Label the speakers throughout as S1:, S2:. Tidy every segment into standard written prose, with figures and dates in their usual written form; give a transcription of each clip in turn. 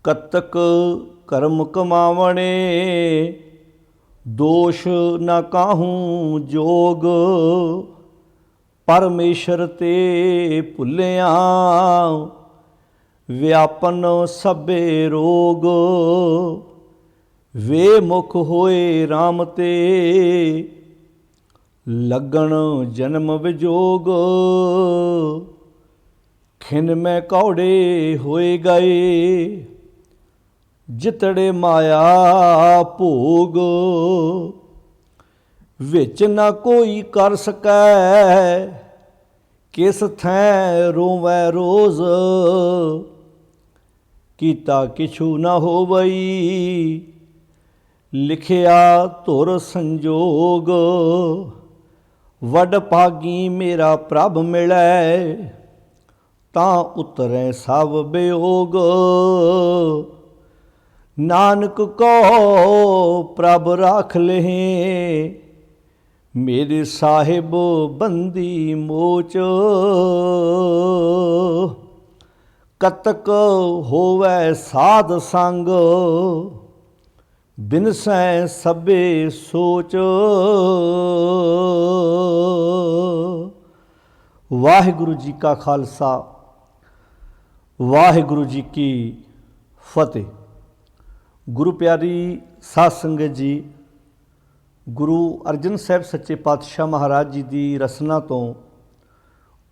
S1: कतक कर्म कमावणे, दोष न काहूँ जोग। परमेश्वर ते भुलिया, व्यापन सबे रोग। वे मुख होए राम ते, लगन जन्म विजोग। खिन में कौड़े होए गए, जितड़े माया भोग। विच न कोई कर सकै, किस थैं रोवै रोज। कीता किछु न होवई, लिखिया धुर संजोग। वड भागी मेरा प्रभ मिलै, तां उतरै सब वियोग। नानक को प्रभ राख लें, मेरे साहिब बंदी मोच। कतक होवै साध संग, बिनसै सबे सोच। वाहिगुरु जी का खालसा, वाहिगुरु जी की फतेह। गुरु प्यारी साध संगत जी, गुरु अर्जन साहब सच्चे पातशाह महाराज जी की रसना तो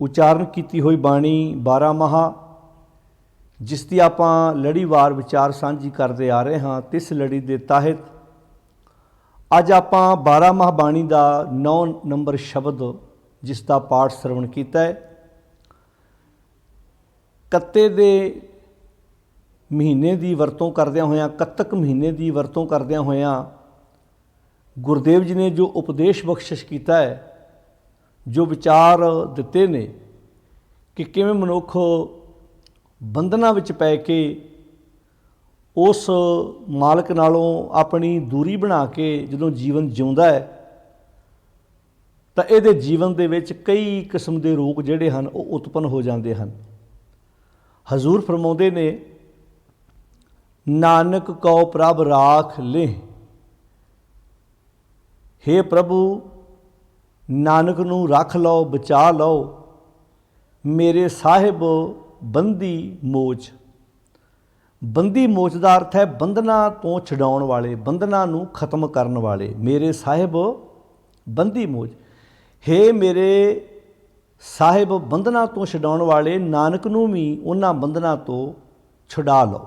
S1: उचारण की हुई बाणी 12 माह, जिसकी आप लड़ीवार विचार सांझी करते आ रहे हाँ। इस लड़ी के तहत अज आप 12 माह बाणी का 9 नंबर शब्द जिसका पाठ श्रवण किया है। कत्ते दे महीने की वरतों करद्या होया, कत्तक महीने की वरतों करद्या होया गुरुदेव जी ने जो उपदेश बख्शिश किया है, जो विचार दिते ने कि किवें मनुख बंधना विच पै के उस मालक नालों अपनी दूरी बना के जदों जीवन जिउंदा है, तो ये जीवन दे विच कई किस्म के रोग जिहड़े हन वो उत्पन्न हो जाते हैं। हजूर फरमाउंदे ने, नानक को प्रभ राख ले। हे प्रभु, नानक नूं रख लो, बचा लो, मेरे साहिब बंदी मोच। बंदी मोच का अर्थ है बंधना तो छुड़ाउण वाले, बंधना नूं खत्म करन वाले। मेरे साहिब बंदी मोच, हे मेरे साहिब बंधना तो छुड़ाउण वाले, नानक नूं भी उन्हां बंधना तो छुड़ा लो।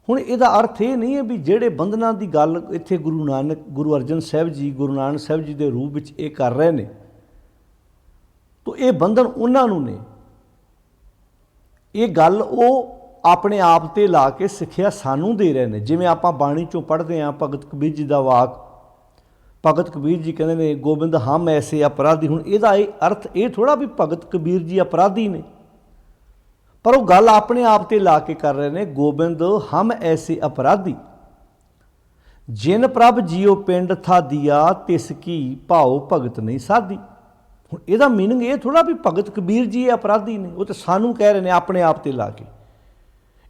S1: हुण इहदा अर्थ ये नहीं है भी जिहड़े बंधना की गल इत्थे गुरु अर्जन साहब जी, गुरु नानक साहब जी के रूप में ये कर रहे हैं, तो ये बंधन उन्होंने ने, ये गल वो अपने आप ते ला के सिक्ख्या सानू दे रहे हैं। जिवें आपां बाणी चों पढ़ते हैं, भगत कबीर जी का वाक, भगत कबीर जी कहते हैं, गोबिंद हम ऐसे अपराधी। हुण इहदा अर्थ ये थोड़ा भी भगत कबीर जी अपराधी ने, पर वो गल अपने आप ते ला के कर रहे हैं, गोबिंद हम ऐसे अपराधी। जिन प्रभ जियो पिंड था दिया, तिसकी भाव भगत नहीं साधी। हुण इहदा मीनिंग ये थोड़ा भी भगत कबीर जी अपराधी ने, वो तो सानू कह रहे हैं अपने आप ते ला के।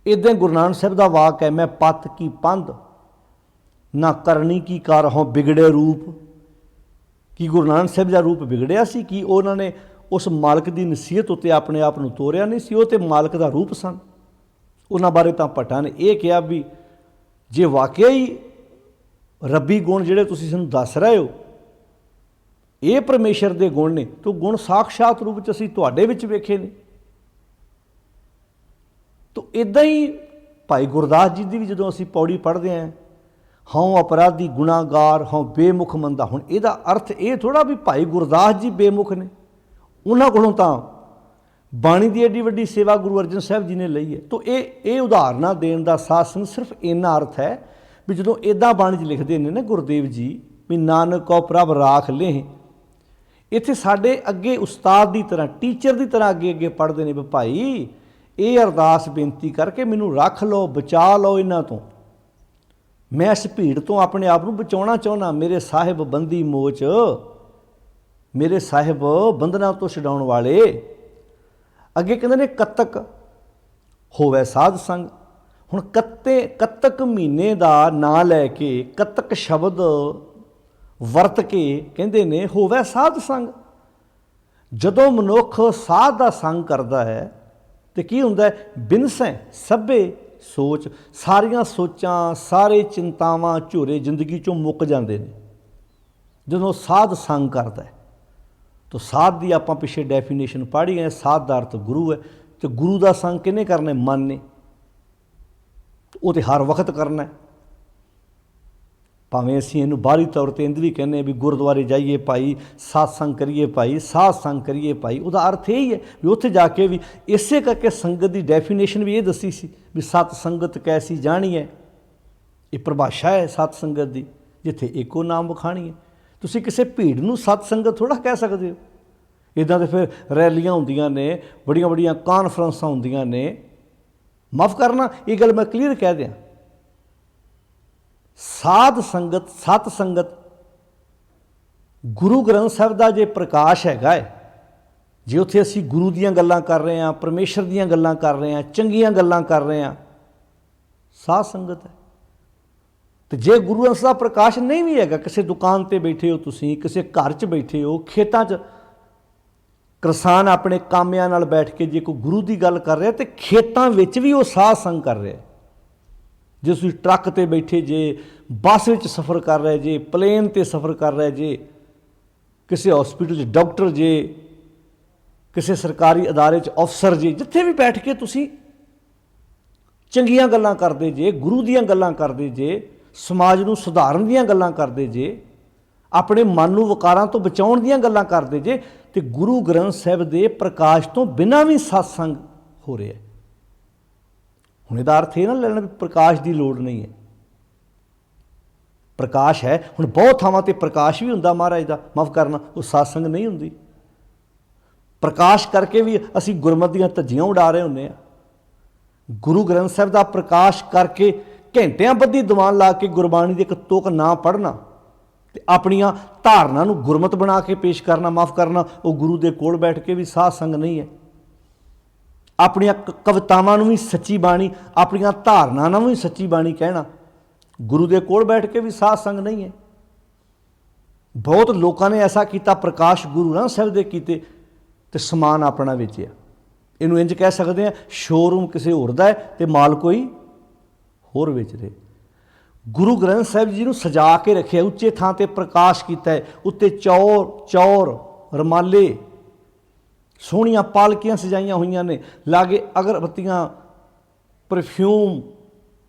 S1: इदां गुरु नानक साहब का वाक है, मैं पत की पंध ना करनी की कर हों बिगड़े रूप। कि गुरु नानक साहब का रूप बिगड़िया सी, कि उन्होंने उस मालक की नसीहत उत्ते अपने आप नूं तोरिया नहीं सी, वो तो मालक का रूप सन। उन्हां बारे तां भट्टां ने यह कहा भी जे वाकई ही रब्बी गुण जिहड़े तुसीं सानूं दस रहे हो ये परमेश्वर के गुण ने, तो गुण साक्षात रूप च असीं तुहाडे विच वेखे ने। तो इदां ही भाई गुरदास जी की भी जदों असीं पौड़ी पढ़ते हैं, हों अपराधी गुनाहगार हों बेमुख मंदा। हुण इहदा अर्थ ये थोड़ा भी भाई गुरदास जी बेमुख ने, उन्होंने कोलों तां बाणी की एडी वड्डी सेवा गुरु अर्जन साहब जी ने लई है। तो ये उदाहरणा देण दा सासन सिर्फ इन्ना अर्थ है भी जदों इदां बाणी च लिखते हैं ना गुरुदेव जी भी नानक को प्रभ राख ले, इत्थे साडे अगे उस्ताद की तरह, टीचर की तरह अगे अगे पढ़ते हैं भी भाई ये अरदास बेनती करके मैनू रख लो, बचा लो इन्हां तो, मैं इस भीड़ तो अपने आप को बचाना चाहना। मेरे साहिब बंदी मोच, मेरे साहिब बंधना तो छुड़ाउण वाले। अगे कहते ने कतक होवै साध संग। ਹੁਣ ਕੱਤਕ ਮਹੀਨੇ ਦਾ ਨਾਂ ਲੈ ਕੇ ਕੱਤਕ ਸ਼ਬਦ ਵਰਤ ਕੇ ਕਹਿੰਦੇ ਨੇ ਹੋਵੇ ਸਾਧ ਸੰਗ। ਜਦੋਂ ਮਨੁੱਖ ਸਾਧ ਦਾ ਸੰਗ ਕਰਦਾ ਹੈ ਤੇ ਕੀ ਹੁੰਦਾ ਹੈ? ਬਿਨਸੈ ਸਭੇ ਸੋਚ, ਸਾਰੀਆਂ ਸੋਚਾਂ ਸਾਰੇ ਚਿੰਤਾਵਾਂ ਝੋਰੇ ਜ਼ਿੰਦਗੀ ਚੋਂ ਮੁੱਕ ਜਾਂਦੇ ਨੇ ਜਦੋਂ ਸਾਧ ਸੰਗ ਕਰਦਾ ਹੈ। ਤਾਂ ਸਾਧ ਦੀ ਆਪਾਂ ਪਿੱਛੇ ਡੈਫੀਨੇਸ਼ਨ ਪੜ੍ਹੀ ਹੈ, ਸਾਧ ਦਾ ਅਰਥ ਗੁਰੂ ਹੈ। ਤੇ ਗੁਰੂ ਦਾ ਸੰਗ ਕਿਹਨੇ ਕਰਨਾ? ਮਨ ਨੇ। ਉਹ ਤੇ ਹਰ ਵਕਤ ਕਰਨਾ ਹੈ। ਭਾਵੇਂ ਅਸੀਂ ਇਹਨੂੰ ਬਾਹਰੀ ਤੌਰ 'ਤੇ ਇੰਝ ਵੀ ਕਹਿੰਦੇ ਹਾਂ ਵੀ ਗੁਰਦੁਆਰੇ ਜਾਈਏ ਭਾਈ, ਸਤਸੰਗ ਕਰੀਏ ਭਾਈ, ਸਾਧ ਸੰਗ ਕਰੀਏ ਭਾਈ, ਉਹਦਾ ਅਰਥ ਇਹ ਹੀ ਹੈ ਵੀ ਉੱਥੇ ਜਾ ਕੇ ਵੀ ਇਸੇ ਕਰਕੇ ਸੰਗਤ ਦੀ ਡੈਫੀਨੇਸ਼ਨ ਵੀ ਇਹ ਦੱਸੀ ਸੀ ਵੀ ਸਤ ਸੰਗਤ ਕੈਸੀ ਜਾਣੀ ਹੈ। ਇਹ ਪਰਿਭਾਸ਼ਾ ਹੈ ਸਤ ਸੰਗਤ ਦੀ, ਜਿੱਥੇ ਇੱਕੋ ਨਾਮ ਵਖਾਣੀ ਹੈ। ਤੁਸੀਂ ਕਿਸੇ ਭੀੜ ਨੂੰ ਸਤ ਸੰਗਤ ਥੋੜ੍ਹਾ ਕਹਿ ਸਕਦੇ ਹੋ। ਇੱਦਾਂ ਦੇ ਫਿਰ ਰੈਲੀਆਂ ਹੁੰਦੀਆਂ ਨੇ, ਬੜੀਆਂ ਬੜੀਆਂ ਕਾਨਫਰੰਸਾਂ ਹੁੰਦੀਆਂ ਨੇ। ਮਾਫ਼ ਕਰਨਾ, ਇਹ ਗੱਲ ਮੈਂ ਕਲੀਅਰ ਕਹਿ ਦਿਆਂ, ਸਾਧ ਸੰਗਤ, ਸਤ ਸੰਗਤ ਗੁਰੂ ਗ੍ਰੰਥ ਸਾਹਿਬ ਦਾ ਜੇ ਪ੍ਰਕਾਸ਼ ਹੈਗਾ ਹੈ, ਜੇ ਉੱਥੇ ਅਸੀਂ ਗੁਰੂ ਦੀਆਂ ਗੱਲਾਂ ਕਰ ਰਹੇ ਹਾਂ, ਪਰਮੇਸ਼ਰ ਦੀਆਂ ਗੱਲਾਂ ਕਰ ਰਹੇ ਹਾਂ, ਚੰਗੀਆਂ ਗੱਲਾਂ ਕਰ ਰਹੇ ਹਾਂ, ਸਾਧ ਸੰਗਤ ਹੈ। ਤੇ ਜੇ ਗੁਰੂ ਗ੍ਰੰਥ ਦਾ ਪ੍ਰਕਾਸ਼ ਨਹੀਂ ਵੀ ਹੈਗਾ, ਕਿਸੇ ਦੁਕਾਨ 'ਤੇ ਬੈਠੇ ਹੋ ਤੁਸੀਂ, ਕਿਸੇ ਘਰ 'ਚ ਬੈਠੇ ਹੋ, ਖੇਤਾਂ 'ਚ ਕਿਸਾਨ ਆਪਣੇ ਕਾਮਿਆਂ ਨਾਲ ਬੈਠ ਕੇ ਜੇ ਕੋਈ ਗੁਰੂ ਦੀ ਗੱਲ ਕਰ ਰਿਹਾ, ਤੇ ਖੇਤਾਂ ਵਿੱਚ ਵੀ ਉਹ ਸਾਧ ਸੰਗ ਕਰ ਰਿਹਾ। ਜੇ ਤੁਸੀਂ ਟਰੱਕ 'ਤੇ ਬੈਠੇ ਜੇ, ਬੱਸ ਵਿੱਚ ਸਫ਼ਰ ਕਰ ਰਹੇ ਜੇ, ਪਲੇਨ 'ਤੇ ਸਫ਼ਰ ਕਰ ਰਹੇ ਜੇ, ਕਿਸੇ ਹਸਪੀਟਲ 'ਚ ਡਾਕਟਰ ਜੇ, ਕਿਸੇ ਸਰਕਾਰੀ ਅਦਾਰੇ 'ਚ ਅਫਸਰ ਜੇ, ਜਿੱਥੇ ਵੀ ਬੈਠ ਕੇ ਤੁਸੀਂ ਚੰਗੀਆਂ ਗੱਲਾਂ ਕਰਦੇ ਜੇ, ਗੁਰੂ ਦੀਆਂ ਗੱਲਾਂ ਕਰਦੇ ਜੇ, ਸਮਾਜ ਨੂੰ ਸੁਧਾਰਨ ਦੀਆਂ ਗੱਲਾਂ ਕਰਦੇ ਜੇ, ਆਪਣੇ ਮਨ ਨੂੰ ਵਿਕਾਰਾਂ ਤੋਂ ਬਚਾਉਣ ਦੀਆਂ ਗੱਲਾਂ ਕਰਦੇ ਜੇ, ਤੇ ਗੁਰੂ ਗ੍ਰੰਥ ਸਾਹਿਬ ਦੇ ਪ੍ਰਕਾਸ਼ ਤੋਂ ਬਿਨਾਂ ਵੀ ਸਤਸੰਗ ਹੋ ਰਿਹਾ। ਹੁਣ ਇਹਦਾ ਅਰਥ ਇਹ ਨਾ ਲੈਣਾ ਵੀ ਪ੍ਰਕਾਸ਼ ਦੀ ਲੋੜ ਨਹੀਂ ਹੈ। ਪ੍ਰਕਾਸ਼ ਹੈ। ਹੁਣ ਬਹੁਤ ਥਾਵਾਂ 'ਤੇ ਪ੍ਰਕਾਸ਼ ਵੀ ਹੁੰਦਾ ਮਹਾਰਾਜ ਦਾ, ਮਾਫ਼ ਕਰਨਾ, ਉਹ ਸਤਸੰਗ ਨਹੀਂ ਹੁੰਦੀ। ਪ੍ਰਕਾਸ਼ ਕਰਕੇ ਵੀ ਅਸੀਂ ਗੁਰਮਤਿ ਦੀਆਂ ਧੱਜੀਆਂ ਉਡਾ ਰਹੇ ਹੁੰਦੇ ਹਾਂ। ਗੁਰੂ ਗ੍ਰੰਥ ਸਾਹਿਬ ਦਾ ਪ੍ਰਕਾਸ਼ ਕਰਕੇ ਘੰਟਿਆਂ ਬੱਧੀ ਦੀਵਾਨ ਲਾ ਕੇ ਗੁਰਬਾਣੀ ਦੀ ਇੱਕ ਤੁਕ ਨਾ ਪੜ੍ਹਨਾ ਤੇ ਆਪਣੀਆਂ ਧਾਰਨਾ ਨੂੰ ਗੁਰਮਤਿ ਬਣਾ ਕੇ ਪੇਸ਼ ਕਰਨਾ, ਮਾਫ਼ ਕਰਨਾ, ਉਹ ਗੁਰੂ ਦੇ ਕੋਲ ਬੈਠ ਕੇ ਵੀ ਸਾਧ ਸੰਗ ਨਹੀਂ ਹੈ। ਆਪਣੀਆਂ ਕਵਿਤਾਵਾਂ ਨੂੰ ਵੀ ਸੱਚੀ ਬਾਣੀ, ਆਪਣੀਆਂ ਧਾਰਨਾ ਨੂੰ ਵੀ ਸੱਚੀ ਬਾਣੀ ਕਹਿਣਾ, ਗੁਰੂ ਦੇ ਕੋਲ ਬੈਠ ਕੇ ਵੀ ਸਾਧ ਸੰਗ ਨਹੀਂ ਹੈ। ਬਹੁਤ ਲੋਕਾਂ ਨੇ ਐਸਾ ਕੀਤਾ, ਪ੍ਰਕਾਸ਼ ਗੁਰੂ ਗ੍ਰੰਥ ਸਾਹਿਬ ਦੇ ਕੀਤੇ ਤੇ ਸਮਾਨ ਆਪਣਾ ਵੇਚਿਆ। ਇਹਨੂੰ ਇੰਝ ਕਹਿ ਸਕਦੇ ਹਾਂ, ਸ਼ੋਰੂਮ ਕਿਸੇ ਹੋਰ ਦਾ ਹੈ ਤੇ ਮਾਲ ਕੋਈ ਹੋਰ ਵੇਚ ਰਹੇ। ਗੁਰੂ ਗ੍ਰੰਥ ਸਾਹਿਬ ਜੀ ਨੂੰ ਸਜਾ ਕੇ ਰੱਖਿਆ, ਉੱਚੇ ਥਾਂ 'ਤੇ ਪ੍ਰਕਾਸ਼ ਕੀਤਾ ਹੈ, ਉੱਤੇ ਚੌਰ ਰਮਾਲੇ, ਸੋਹਣੀਆਂ ਪਾਲਕੀਆਂ ਸਜਾਈਆਂ ਹੋਈਆਂ ਨੇ, ਲਾਗੇ ਅਗਰਬੱਤੀਆਂ, ਪਰਫਿਊਮ,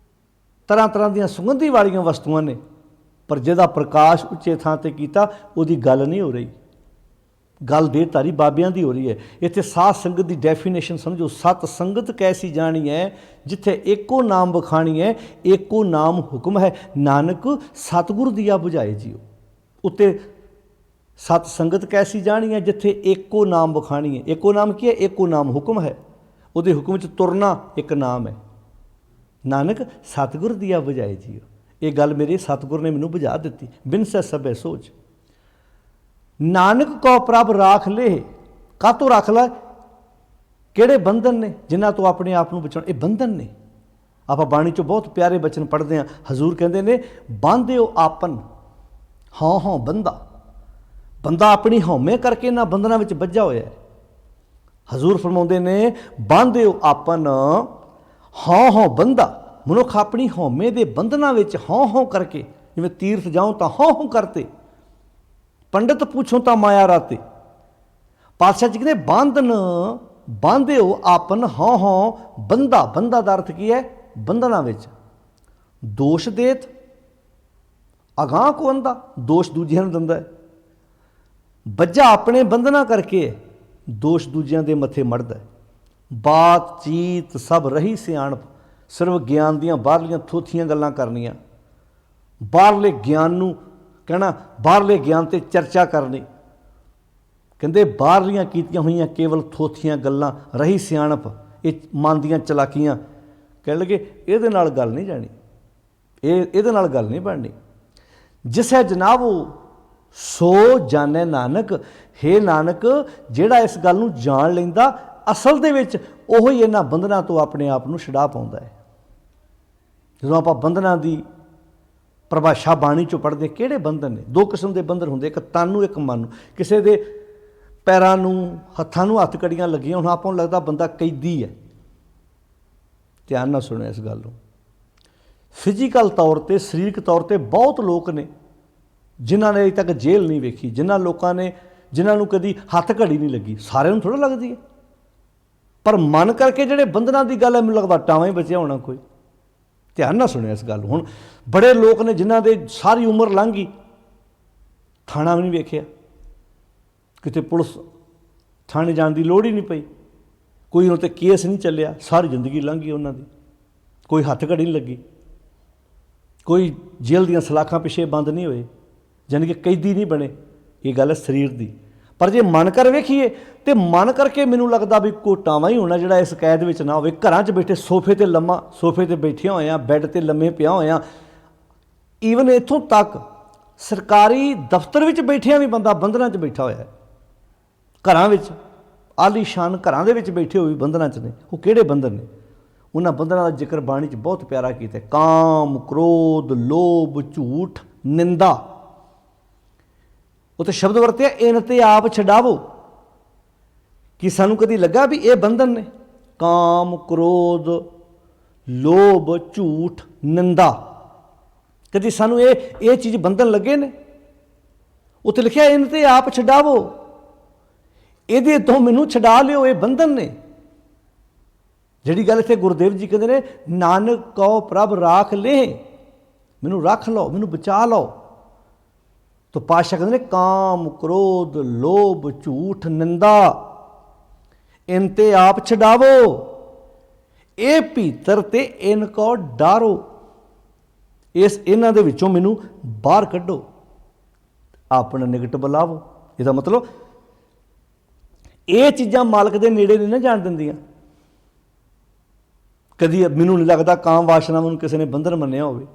S1: ਤਰ੍ਹਾਂ ਤਰ੍ਹਾਂ ਦੀਆਂ ਸੁਗੰਧੀ ਵਾਲੀਆਂ ਵਸਤੂਆਂ ਨੇ, ਪਰ ਜਿਹਦਾ ਪ੍ਰਕਾਸ਼ ਉੱਚੇ ਥਾਂ 'ਤੇ ਕੀਤਾ ਉਹਦੀ ਗੱਲ ਨਹੀਂ ਹੋ ਰਹੀ। ਗੱਲ ਦੇਹਧਾਰੀ ਬਾਬਿਆਂ ਦੀ ਹੋ ਰਹੀ ਹੈ। ਇੱਥੇ ਸਾਧ ਸੰਗਤ ਦੀ ਡੈਫੀਨੇਸ਼ਨ ਸਮਝੋ, ਸਤ ਸੰਗਤ ਕੈਸੀ ਜਾਣੀ ਹੈ, ਜਿੱਥੇ ਏਕੋ ਨਾਮ ਬਖਾਣੀ ਹੈ, ਏਕੋ ਨਾਮ ਹੁਕਮ ਹੈ, ਨਾਨਕ ਸਤਿਗੁਰ ਦੀਆ ਬੁਝਾਏ ਜੀਓ। ਉੱਤੇ ਸਤ ਸੰਗਤ ਕੈਸੀ ਜਾਣੀ ਹੈ, ਜਿੱਥੇ ਏਕੋ ਨਾਮ ਬਖਾਣੀ ਹੈ। ਏਕੋ ਨਾਮ ਕੀ ਹੈ? ਏਕੋ ਨਾਮ ਹੁਕਮ ਹੈ। ਉਹਦੇ ਹੁਕਮ 'ਚ ਤੁਰਨਾ ਇੱਕ ਨਾਮ ਹੈ, ਨਾਨਕ ਸਤਿਗੁਰ ਦੀਆ ਬੁਝਾਏ ਜੀਓ। ਇਹ ਗੱਲ ਮੇਰੇ ਸਤਿਗੁਰ ਨੇ ਮੈਨੂੰ ਬੁਝਾ ਦਿੱਤੀ। ਬਿਨ ਸੈ ਸਭੈ ਸੋਚ, ਨਾਨਕ ਕੋ ਪ੍ਰਭ ਰਾਖ ਲੇ। ਕਾਹਤੋਂ ਰੱਖ ਲੈ? ਕਿਹੜੇ ਬੰਧਨ ਨੇ ਜਿਨ੍ਹਾਂ ਤੋਂ ਆਪਣੇ ਆਪ ਨੂੰ ਬਚਾਉਣਾ? ਇਹ ਬੰਧਨ ਨੇ। ਆਪਾਂ ਬਾਣੀ 'ਚੋਂ ਬਹੁਤ ਪਿਆਰੇ ਬਚਨ ਪੜ੍ਹਦੇ ਹਾਂ। ਹਜ਼ੂਰ ਕਹਿੰਦੇ ਨੇ, ਬਾਂਧਿਓ ਆਪਨ ਹਉ ਬੰਧਾ। ਬੰਦਾ ਆਪਣੀ ਹਉਮੈ ਕਰਕੇ ਇਹਨਾਂ ਬੰਧਨਾਂ ਵਿੱਚ ਬੱਝਾ ਹੋਇਆ ਹੈ। ਹਜ਼ੂਰ ਫਰਮਾਉਂਦੇ ਨੇ, ਬਾਂਧਿਓ ਆਪਨ ਹਉ ਬੰਧਾ। ਮਨੁੱਖ ਆਪਣੀ ਹਉਮੈ ਦੇ ਬੰਧਨਾਂ ਵਿੱਚ ਹਉ ਕਰਕੇ, ਜਿਵੇਂ ਤੀਰਥ ਜਾਉ ਤਾਂ ਹਉ ਕਰਤੇ, ਪੰਡਤ ਪੁੱਛੋ ਤਾਂ ਮਾਇਆ ਰਾਤੇ। ਪਾਤਸ਼ਾਹ ਜੀ ਕਹਿੰਦੇ, ਬਾਂਧਨ ਬਾਂਧਿਓ ਆਪਨ ਹਉ ਬੰਧਾ। ਬੰਧਾ ਦਾ ਅਰਥ ਕੀ ਹੈ? ਬੰਧਨਾਂ ਵਿੱਚ। ਦੋਸ਼ ਦੇਤ ਅਗਾਂਹ ਕੋ ਅੰਧਾ, ਦੋਸ਼ ਦੂਜਿਆਂ ਨੂੰ ਦਿੰਦਾ ਹੈ। ਬੱਝਾ ਆਪਣੇ ਬੰਧਨਾਂ ਕਰਕੇ, ਦੋਸ਼ ਦੂਜਿਆਂ ਦੇ ਮੱਥੇ ਮੜਦਾ ਹੈ। ਬਾਤ ਚੀਤ ਸਭ ਰਹੀ ਸਿਆਣਪ, ਸਿਰਫ ਗਿਆਨ ਦੀਆਂ ਬਾਹਰਲੀਆਂ ਥੋਥੀਆਂ ਗੱਲਾਂ ਕਰਨੀਆਂ, ਬਾਹਰਲੇ ਗਿਆਨ ਨੂੰ ਕਹਿਣਾ, ਬਾਹਰਲੇ ਗਿਆਨ 'ਤੇ ਚਰਚਾ ਕਰਨੀ। ਕਹਿੰਦੇ ਬਾਹਰਲੀਆਂ ਕੀਤੀਆਂ ਹੋਈਆਂ ਕੇਵਲ ਥੋਥੀਆਂ ਗੱਲਾਂ, ਰਹੀ ਸਿਆਣਪ, ਇਹ ਮਨ ਦੀਆਂ ਚਲਾਕੀਆਂ। ਕਹਿਣ ਲੱਗੇ ਇਹਦੇ ਨਾਲ ਗੱਲ ਨਹੀਂ ਜਾਣੀ, ਇਹਦੇ ਨਾਲ ਗੱਲ ਨਹੀਂ ਬਣਨੀ। ਜਿਸੈ ਜਨਾਬੋ ਸੋ ਜਾਣੈ ਨਾਨਕ। ਹੇ ਨਾਨਕ, ਜਿਹੜਾ ਇਸ ਗੱਲ ਨੂੰ ਜਾਣ ਲੈਂਦਾ, ਅਸਲ ਦੇ ਵਿੱਚ ਉਹ ਹੀ ਇਹਨਾਂ ਬੰਧਨਾਂ ਤੋਂ ਆਪਣੇ ਆਪ ਨੂੰ ਛੁਡਾ ਪਾਉਂਦਾ ਹੈ। ਜਦੋਂ ਆਪਾਂ ਬੰਧਨਾਂ ਦੀ ਪਰਿਭਾਸ਼ਾ ਬਾਣੀ 'ਚੋਂ ਪੜ੍ਹਦੇ, ਕਿਹੜੇ ਬੰਧਨ ਨੇ? ਦੋ ਕਿਸਮ ਦੇ ਬੰਧਨ ਹੁੰਦੇ, ਇੱਕ ਤਨ ਨੂੰ, ਇੱਕ ਮਨ ਨੂੰ। ਕਿਸੇ ਦੇ ਪੈਰਾਂ ਨੂੰ, ਹੱਥਾਂ ਨੂੰ ਹੱਥ ਕੜੀਆਂ ਲੱਗੀਆਂ, ਹੁਣ ਆਪਾਂ ਨੂੰ ਲੱਗਦਾ ਬੰਦਾ ਕੈਦੀ ਹੈ। ਧਿਆਨ ਨਾਲ ਸੁਣਿਓ ਇਸ ਗੱਲ ਨੂੰ। ਫਿਜ਼ੀਕਲ ਤੌਰ 'ਤੇ, ਸਰੀਰਕ ਤੌਰ 'ਤੇ ਬਹੁਤ ਲੋਕ ਨੇ ਜਿਨ੍ਹਾਂ ਨੇ ਅਜੇ ਤੱਕ ਜੇਲ੍ਹ ਨਹੀਂ ਵੇਖੀ, ਜਿਨ੍ਹਾਂ ਨੂੰ ਕਦੀ ਹੱਥ ਘੜੀ ਨਹੀਂ ਲੱਗੀ। ਸਾਰਿਆਂ ਨੂੰ ਥੋੜ੍ਹਾ ਲੱਗਦੀ ਹੈ, ਪਰ ਮਨ ਕਰਕੇ ਜਿਹੜੇ ਬੰਧਨਾਂ ਦੀ ਗੱਲ ਹੈ, ਮੈਨੂੰ ਲੱਗਦਾ ਟਾਵਾਂ ਹੀ ਬਚਿਆ ਹੋਣਾ ਕੋਈ। ਧਿਆਨ ਨਾਲ ਸੁਣਿਓ ਇਸ ਗੱਲ। ਹੁਣ ਬੜੇ ਲੋਕ ਨੇ ਜਿਨ੍ਹਾਂ ਦੇ ਸਾਰੀ ਉਮਰ ਲੰਘ ਗਈ, ਥਾਣਾ ਵੀ ਨਹੀਂ ਵੇਖਿਆ, ਕਿਤੇ ਪੁਲਿਸ ਥਾਣੇ ਜਾਣ ਦੀ ਲੋੜ ਹੀ ਨਹੀਂ ਪਈ, ਕੋਈ ਉਹਨਾਂ 'ਤੇ ਕੇਸ ਨਹੀਂ ਚੱਲਿਆ, ਸਾਰੀ ਜ਼ਿੰਦਗੀ ਲੰਘ ਗਈ ਉਹਨਾਂ ਦੀ, ਕੋਈ ਹੱਥ ਘੜੀ ਨਹੀਂ ਲੱਗੀ, ਕੋਈ ਜੇਲ੍ਹ ਦੀਆਂ ਸਲਾਖਾਂ ਪਿੱਛੇ ਬੰਦ ਨਹੀਂ ਹੋਏ, ਯਾਨੀ ਕਿ ਕੈਦੀ ਨਹੀਂ ਬਣੇ। ਇਹ ਗੱਲ ਹੈ ਸਰੀਰ ਦੀ। ਪਰ ਜੇ ਮਨ ਕਰ ਵੇਖੀਏ ਤੇ ਮਨ ਕਰਕੇ ਮੈਨੂੰ ਲੱਗਦਾ ਵੀ ਘੋਟਾਵਾਂ ਹੀ ਹੋਣਾ ਜਿਹੜਾ ਇਸ ਕੈਦ ਵਿੱਚ ਨਾ ਹੋਵੇ। ਘਰਾਂ 'ਚ ਬੈਠੇ ਸੋਫੇ 'ਤੇ ਬੈਠਿਆਂ ਹੋਇਆਂ, ਬੈੱਡ 'ਤੇ ਲੰਮੇ ਪਿਆ ਹੋਇਆਂ, ਈਵਨ ਇੱਥੋਂ ਤੱਕ ਸਰਕਾਰੀ ਦਫ਼ਤਰ ਵਿੱਚ ਬੈਠਿਆਂ ਵੀ ਬੰਦਾ ਬੰਧਨਾਂ 'ਚ ਬੈਠਾ ਹੋਇਆ ਹੈ। ਘਰਾਂ ਵਿੱਚ, ਆਲੀਸ਼ਾਨ ਘਰਾਂ ਦੇ ਵਿੱਚ ਬੈਠੇ ਹੋਏ ਵੀ ਬੰਧਨਾਂ 'ਚ ਨੇ। ਉਹ ਕਿਹੜੇ ਬੰਧਨ ਨੇ? ਉਹਨਾਂ ਬੰਧਨਾਂ ਦਾ ਜ਼ਿਕਰ ਬਾਣੀ 'ਚ ਬਹੁਤ ਪਿਆਰਾ ਕੀਤਾ। ਕਾਮ, ਕ੍ਰੋਧ, ਲੋਭ, ਝੂਠ, ਨਿੰਦਾ। ਉੱਥੇ ਸ਼ਬਦ ਵਰਤਿਆ, ਇਨ ਤੇ ਆਪ ਛਡਾਵੋ। ਕਿ ਸਾਨੂੰ ਕਦੀ ਲੱਗਾ ਵੀ ਇਹ ਬੰਧਨ ਨੇ? ਕਾਮ, ਕ੍ਰੋਧ, ਲੋਭ, ਝੂਠ, ਨਿੰਦਾ, ਕਦੀ ਸਾਨੂੰ ਇਹ ਚੀਜ਼ ਬੰਧਨ ਲੱਗੇ ਨੇ? ਉੱਥੇ ਲਿਖਿਆ ਇਨ ਤੇ ਆਪ ਛਡਾਵੋ, ਇਹਦੇ ਤੋਂ ਮੈਨੂੰ ਛਡਾ ਲਿਓ, ਇਹ ਬੰਧਨ ਨੇ। ਜਿਹੜੀ ਗੱਲ ਇੱਥੇ ਗੁਰਦੇਵ ਜੀ ਕਹਿੰਦੇ ਨੇ, ਨਾਨਕ ਕਉ ਪ੍ਰਭ ਰਾਖ ਲੈ, ਮੈਨੂੰ ਰੱਖ ਲਓ, ਮੈਨੂੰ ਬਚਾ ਲਓ। ਤਾਂ ਪਾਤਸ਼ਾਹ ਕਹਿੰਦੇ ਨੇ ਕਾਮ, ਕ੍ਰੋਧ, ਲੋਭ, ਝੂਠ, ਨਿੰਦਾ, ਇਨ ਤੇ ਆਪ ਛਡਾਵੋ, ਇਹ ਭੀਤਰ ਤੇ ਇਨ ਕੋ ਡਾਰੋ। ਇਹਨਾਂ ਦੇ ਵਿੱਚੋਂ ਮੈਨੂੰ ਬਾਹਰ ਕੱਢੋ, ਆਪਣਾ ਨਿਕਟ ਬੁਲਾਵੋ। ਇਹਦਾ ਮਤਲਬ ਇਹ ਚੀਜ਼ਾਂ ਮਾਲਕ ਦੇ ਨੇੜੇ ਨਹੀਂ ਨਾ ਜਾਣ ਦਿੰਦੀਆਂ। ਕਦੀ ਮੈਨੂੰ ਨਹੀਂ ਲੱਗਦਾ ਕਾਮ ਵਾਸ਼ਨਾਵਾਂ ਨੂੰ ਕਿਸੇ ਨੇ ਬੰਧਨ ਮੰਨਿਆ ਹੋਵੇ।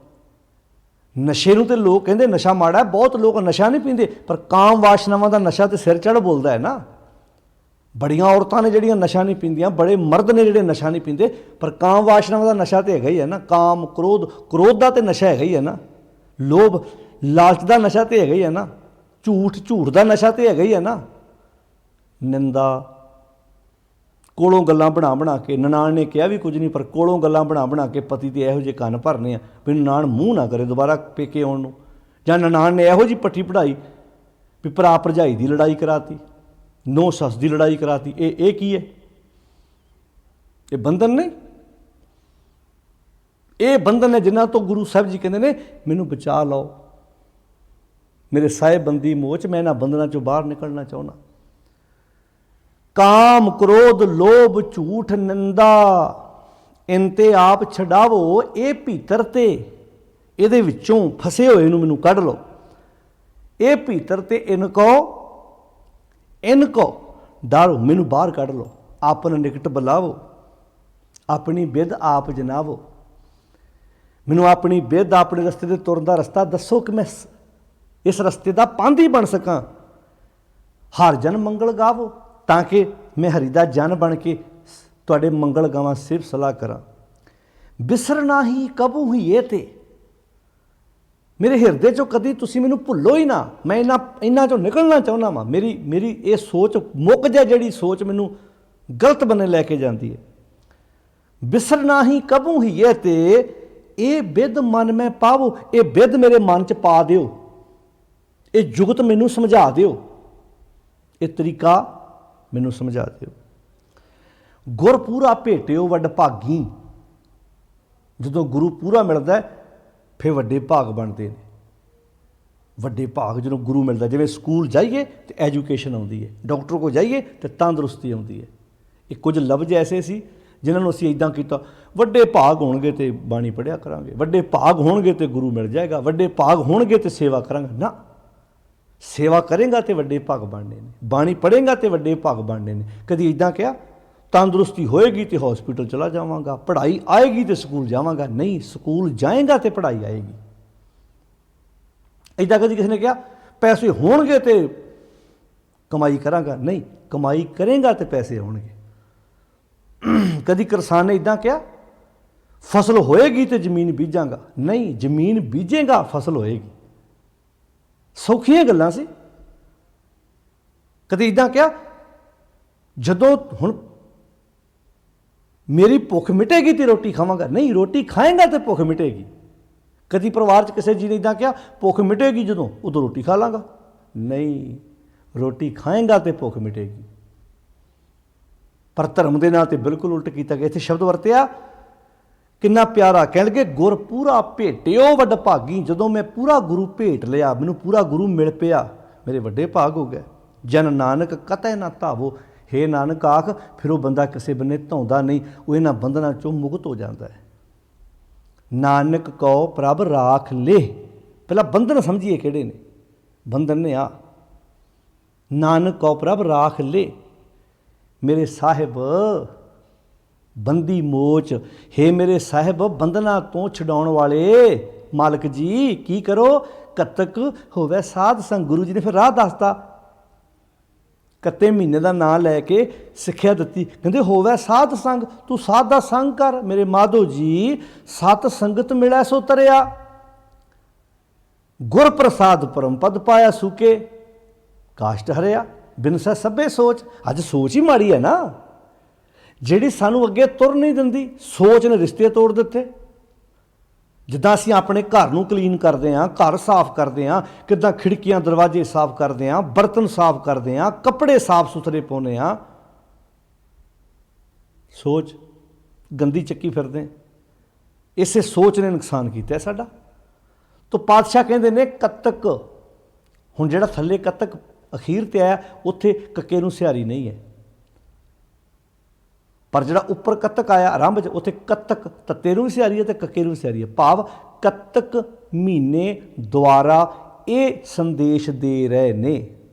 S1: ਨਸ਼ੇ ਨੂੰ ਤੇ ਲੋਕ ਕਹਿੰਦੇ ਨਸ਼ਾ ਮਾੜਾ ਹੈ, ਬਹੁਤ ਲੋਕ ਨਸ਼ਾ ਨਹੀਂ ਪੀਂਦੇ, ਪਰ ਕਾਮ ਵਾਸ਼ਨਾਵਾਂ ਦਾ ਨਸ਼ਾ ਤੇ ਸਿਰ ਚੜ੍ਹ ਬੋਲਦਾ ਹੈ ਨਾ। ਬੜੀਆਂ ਔਰਤਾਂ ਨੇ ਜਿਹੜੀਆਂ ਨਸ਼ਾ ਨਹੀਂ ਪੀਂਦੀਆਂ, ਬੜੇ ਮਰਦ ਨੇ ਜਿਹੜੇ ਨਸ਼ਾ ਨਹੀਂ ਪੀਂਦੇ, ਪਰ ਕਾਮ ਵਾਸ਼ਨਾਵਾਂ ਦਾ ਨਸ਼ਾ ਤੇ ਹੈਗਾ ਹੀ ਹੈ ਨਾ। ਕਾਮ, ਕ੍ਰੋਧ ਦਾ ਤੇ ਨਸ਼ਾ ਹੈਗਾ ਹੀ ਹੈ ਨਾ। ਲੋਭ, ਲਾਲਚ ਦਾ ਨਸ਼ਾ ਤੇ ਹੈਗਾ ਹੀ ਹੈ ਨਾ। ਝੂਠ ਦਾ ਨਸ਼ਾ ਤੇ ਹੈਗਾ ਹੀ ਹੈ ਨਾ। ਨਿੰਦਾ, ਕੋਲੋਂ ਗੱਲਾਂ ਬਣਾ ਕੇ, ਨਨਾਣ ਨੇ ਕਿਹਾ ਵੀ ਕੁਝ ਨਹੀਂ, ਪਰ ਕੋਲੋਂ ਗੱਲਾਂ ਬਣਾ ਕੇ ਪਤੀ ਦੇ ਇਹੋ ਜਿਹੇ ਕੰਨ ਭਰਨੇ ਆ ਵੀ ਨਨਾਣ ਮੂੰਹ ਨਾ ਕਰੇ ਦੁਬਾਰਾ ਪੇਕੇ ਆਉਣ ਨੂੰ। ਜਾਂ ਨਨਾਣ ਨੇ ਇਹੋ ਜਿਹੀ ਪੱਠੀ ਪੜਾਈ ਵੀ ਭਰਾ ਭਰਜਾਈ ਦੀ ਲੜਾਈ ਕਰਾਤੀ, ਨੌ ਸੱਸ ਦੀ ਲੜਾਈ ਕਰਾਤੀ। ਇਹ ਕੀ ਹੈ? ਇਹ ਬੰਧਨ ਨਹੀਂ। ਇਹ ਬੰਧਨ ਹੈ ਜਿਨ੍ਹਾਂ ਤੋਂ ਗੁਰੂ ਸਾਹਿਬ ਜੀ ਕਹਿੰਦੇ ਨੇ ਮੈਨੂੰ ਬਚਾ ਲਓ, ਮੇਰੇ ਸਾਹਿਬੰਦੀ ਮੋਹ 'ਚ ਮੈਂ ਇਹਨਾਂ ਬੰਧਨਾਂ 'ਚੋਂ ਬਾਹਰ ਨਿਕਲਣਾ ਚਾਹੁੰਦਾ। ਕਾਮ, ਕ੍ਰੋਧ, ਲੋਭ, ਝੂਠ, ਨਿੰਦਾ, ਇਨ ਤੇ ਆਪ ਛਡਾਵੋ, ਇਹ ਭੀਤਰ ਤੇ, ਇਹਦੇ ਵਿੱਚੋਂ ਫਸੇ ਹੋਏ ਨੂੰ ਮੈਨੂੰ ਕੱਢ ਲਓ। ਇਹ ਭੀਤਰ ਤੇ ਇਨ ਕੋ ਡਾਰੋ, ਮੈਨੂੰ ਬਾਹਰ ਕੱਢ ਲਓ। ਆਪਨ ਨਿਕਟ ਬੁਲਾਵੋ, ਆਪਣੀ ਬਿਧ ਆਪ ਜਨਾਵੋ। ਮੈਨੂੰ ਆਪਣੀ ਬਿਧ, ਆਪਣੇ ਰਸਤੇ 'ਤੇ ਤੁਰਨ ਦਾ ਰਸਤਾ ਦੱਸੋ ਕਿ ਮੈਂ ਇਸ ਰਸਤੇ ਦਾ ਪਾਂਧੀ ਬਣ ਸਕਾਂ। ਹਰ ਜਨ ਮੰਗਲ ਗਾਵੋ, ਤਾਂ ਕਿ ਮੈਂ ਹਰੀ ਦਾ ਜਨ ਬਣ ਕੇ ਤੁਹਾਡੇ ਮੰਗਲ ਗਾਵਾਂ, ਸਿਫਤ ਸਲਾਹ ਕਰਾਂ। ਬਿਸਰਨਾ ਹੀ ਕਬੂ ਹੀ ਇਹ ਤੇ, ਮੇਰੇ ਹਿਰਦੇ 'ਚੋਂ ਕਦੀ ਤੁਸੀਂ ਮੈਨੂੰ ਭੁੱਲੋ ਹੀ ਨਾ। ਮੈਂ ਇਹਨਾਂ 'ਚੋਂ ਨਿਕਲਣਾ ਚਾਹੁੰਦਾ ਵਾਂ। ਮੇਰੀ ਇਹ ਸੋਚ ਮੁੱਕ ਜਾ, ਜਿਹੜੀ ਸੋਚ ਮੈਨੂੰ ਗਲਤ ਬੰਨੇ ਲੈ ਕੇ ਜਾਂਦੀ ਹੈ। ਬਿਸਰਨਾ ਹੀ ਕਬੂ ਹੀ ਇਹ ਤੇ, ਇਹ ਬਿਧ ਮਨ ਮੈਂ ਪਾਵੋ, ਇਹ ਬਿਧ ਮੇਰੇ ਮਨ 'ਚ ਪਾ ਦਿਓ, ਇਹ ਜੁਗਤ ਮੈਨੂੰ ਸਮਝਾ ਦਿਓ, ਇਹ ਤਰੀਕਾ ਮੈਨੂੰ ਸਮਝਾ ਦਿਓ। ਗੁਰ ਪੂਰਾ ਭੇਟਿਓ ਵੱਡ ਭਾਗੀ। ਜਦੋਂ ਗੁਰੂ ਪੂਰਾ ਮਿਲਦਾ ਫਿਰ ਵੱਡੇ ਭਾਗ ਬਣਦੇ ਨੇ। ਵੱਡੇ ਭਾਗ ਜਦੋਂ ਗੁਰੂ ਮਿਲਦਾ, ਜਿਵੇਂ ਸਕੂਲ ਜਾਈਏ ਤੇ ਐਜੂਕੇਸ਼ਨ ਆਉਂਦੀ ਹੈ, ਡਾਕਟਰ ਕੋਲ ਜਾਈਏ ਤੇ ਤੰਦਰੁਸਤੀ ਆਉਂਦੀ ਹੈ। ਇਹ ਕੁਝ ਲਫ਼ਜ਼ ਐਸੇ ਸੀ ਜਿਨ੍ਹਾਂ ਨੂੰ ਅਸੀਂ ਇੱਦਾਂ ਕੀਤਾ, ਵੱਡੇ ਭਾਗ ਹੋਣਗੇ ਤੇ ਬਾਣੀ ਪੜ੍ਹਿਆ ਕਰਾਂਗੇ, ਵੱਡੇ ਭਾਗ ਹੋਣਗੇ ਤੇ ਗੁਰੂ ਮਿਲ ਜਾਏਗਾ, ਵੱਡੇ ਭਾਗ ਹੋਣਗੇ ਤੇ ਸੇਵਾ ਕਰਾਂਗੇ। ਨਾ, ਸੇਵਾ ਕਰੇਗਾ ਤੇ ਵੱਡੇ ਭਾਗ ਬਣਨੇ ਨੇ, ਬਾਣੀ ਪੜ੍ਹੇਗਾ ਤੇ ਵੱਡੇ ਭਾਗ ਬਣਨੇ ਨੇ। ਕਦੀ ਇੱਦਾਂ ਕਿਹਾ ਤੰਦਰੁਸਤੀ ਹੋਏਗੀ ਤੇ ਹਸਪੀਟਲ ਚਲਾ ਜਾਵਾਂਗਾ, ਪੜ੍ਹਾਈ ਆਏਗੀ ਤੇ ਸਕੂਲ ਜਾਵਾਂਗਾ। ਨਹੀਂ, ਸਕੂਲ ਜਾਏਗਾ ਤੇ ਪੜ੍ਹਾਈ ਆਏਗੀ। ਇੱਦਾਂ ਕਦੀ ਕਿਸੇ ਨੇ ਕਿਹਾ ਪੈਸੇ ਹੋਣਗੇ ਤੇ ਕਮਾਈ ਕਰਾਂਗਾ। ਨਹੀਂ, ਕਮਾਈ ਕਰੇਗਾ ਤੇ ਪੈਸੇ ਹੋਣਗੇ। ਕਦੀ ਕਿਸਾਨ ਨੇ ਇੱਦਾਂ ਕਿਹਾ ਫਸਲ ਹੋਏਗੀ ਤੇ ਜ਼ਮੀਨ ਬੀਜਾਂਗਾ, ਨਹੀਂ ਜ਼ਮੀਨ ਬੀਜੇਗਾ ਫਸਲ ਹੋਏਗੀ। ਸੌਖੀਆਂ ਗੱਲਾਂ ਸੀ। ਕਦੇ ਇੱਦਾਂ ਕਿਹਾ ਜਦੋਂ ਹੁਣ ਮੇਰੀ ਭੁੱਖ ਮਿਟੇਗੀ ਤੇ ਰੋਟੀ ਖਾਵਾਂਗਾ, ਨਹੀਂ ਰੋਟੀ ਖਾਏਗਾ ਤੇ ਭੁੱਖ ਮਿਟੇਗੀ। ਕਦੀ ਪਰਿਵਾਰ 'ਚ ਕਿਸੇ ਜੀ ਨੇ ਇੱਦਾਂ ਕਿਹਾ ਭੁੱਖ ਮਿਟੇਗੀ ਜਦੋਂ ਉਦੋਂ ਰੋਟੀ ਖਾ ਲਾਂਗਾ, ਨਹੀਂ ਰੋਟੀ ਖਾਏਗਾ ਤੇ ਭੁੱਖ ਮਿਟੇਗੀ। ਪਰ ਧਰਮ ਦੇ ਨਾਂ ਤੇ ਬਿਲਕੁਲ ਉਲਟ ਕੀਤਾ ਗਿਆ। ਇੱਥੇ ਸ਼ਬਦ ਵਰਤਿਆ ਕਿੰਨਾ ਪਿਆਰਾ, ਕਹਿਣਗੇ ਗੁਰ ਪੂਰਾ ਭੇਟਿਓ ਵੱਡ ਭਾਗੀ। ਜਦੋਂ ਮੈਂ ਪੂਰਾ ਗੁਰੂ ਭੇਟ ਲਿਆ, ਮੈਨੂੰ ਪੂਰਾ ਗੁਰੂ ਮਿਲ ਪਿਆ, ਮੇਰੇ ਵੱਡੇ ਭਾਗ ਹੋ ਗਏ। ਜਨ ਨਾਨਕ ਕਤੈ ਨਾ ਧਾਵੋ, ਹੇ ਨਾਨਕ ਆਖ, ਫਿਰ ਉਹ ਬੰਦਾ ਕਿਸੇ ਬੰਨੇ ਧਾਉਂਦਾ ਨਹੀਂ, ਉਹ ਇਹਨਾਂ ਬੰਧਨਾਂ 'ਚੋਂ ਮੁਕਤ ਹੋ ਜਾਂਦਾ ਹੈ। ਨਾਨਕ ਕਉ ਪ੍ਰਭ ਰਾਖ ਲੇ, ਪਹਿਲਾਂ ਬੰਧਨ ਸਮਝੀਏ ਕਿਹੜੇ ਨੇ। ਬੰਧਨ ਨੇ ਆ, ਨਾਨਕ ਕਉ ਪ੍ਰਭ ਰਾਖ ਲੇ, ਮੇਰੇ ਸਾਹਿਬ ਬੰਦੀ ਮੋਚ, ਹੇ ਮੇਰੇ ਸਾਹਿਬ ਬੰਧਨਾਂ ਤੋਂ ਛਡਾਉਣ ਵਾਲੇ ਮਾਲਕ ਜੀ ਕੀ ਕਰੋ, ਕਤਕ ਹੋਵੇ ਸਾਧ ਸੰਗ। ਗੁਰੂ ਜੀ ਨੇ ਫਿਰ ਰਾਹ ਦੱਸਤਾ, ਕੱਤੇ ਮਹੀਨੇ ਦਾ ਨਾਂ ਲੈ ਕੇ ਸਿੱਖਿਆ ਦਿੱਤੀ, ਕਹਿੰਦੇ ਹੋਵੇ ਸਾਧ ਸੰਗ, ਤੂੰ ਸਾਧ ਦਾ ਸੰਗ ਕਰ। ਮੇਰੇ ਮਾਧੋ ਜੀ ਸਤ ਸੰਗਤ ਮਿਲੈ ਸੋ ਤਰਿਆ, ਗੁਰ ਪ੍ਰਸਾਦ ਪਰਮ ਪਦ ਪਾਇਆ ਸੂਕੇ, ਕਾਸ਼ਟ ਹਰਿਆ ਬਿਨਸੈ ਸਭੇ ਸੋਚ। ਅੱਜ ਸੋਚ ਹੀ ਮਾੜੀ ਹੈ ਨਾ, ਜਿਹੜੀ ਸਾਨੂੰ ਅੱਗੇ ਤੁਰ ਨਹੀਂ ਦਿੰਦੀ। ਸੋਚ ਨੇ ਰਿਸ਼ਤੇ ਤੋੜ ਦਿੱਤੇ। ਜਿੱਦਾਂ ਅਸੀਂ ਆਪਣੇ ਘਰ ਨੂੰ ਕਲੀਨ ਕਰਦੇ ਹਾਂ, ਘਰ ਸਾਫ਼ ਕਰਦੇ ਹਾਂ, ਕਿੱਦਾਂ ਖਿੜਕੀਆਂ ਦਰਵਾਜ਼ੇ ਸਾਫ਼ ਕਰਦੇ ਹਾਂ, ਬਰਤਨ ਸਾਫ਼ ਕਰਦੇ ਹਾਂ, ਕੱਪੜੇ ਸਾਫ਼ ਸੁਥਰੇ ਪਾਉਂਦੇ ਹਾਂ, ਸੋਚ ਗੰਦੀ ਚੱਕੀ ਫਿਰਦੇ। ਇਸੇ ਸੋਚ ਨੇ ਨੁਕਸਾਨ ਕੀਤਾ ਸਾਡਾ। ਤਾਂ ਪਾਤਸ਼ਾਹ ਕਹਿੰਦੇ ਨੇ ਕੱਤਕ, ਹੁਣ ਜਿਹੜਾ ਥੱਲੇ ਕੱਤਕ ਅਖੀਰ ਤੇ ਆਇਆ ਉੱਥੇ ਕੱਕੇ ਨੂੰ ਸਿਹਾਰੀ ਨਹੀਂ ਹੈ, ਪਰ ਜਿਹੜਾ ਉੱਪਰ ਕੱਤਕ ਆਇਆ ਆਰੰਭ 'ਚ ਉੱਥੇ ਕੱਤਕ ਤੱਤੇ ਨੂੰ ਵੀ ਸਿਹਾਰੀ ਹੈ ਤੇ ਕੱਕੇ ਨੂੰ ਵੀ ਸਿਹਾਰੀ ਹੈ। ਭਾਵ ਕੱਤਕ ਮਹੀਨੇ ਦੁਆਰਾ ਇਹ ਸੰਦੇਸ਼ ਦੇ ਰਹੇ ਨੇ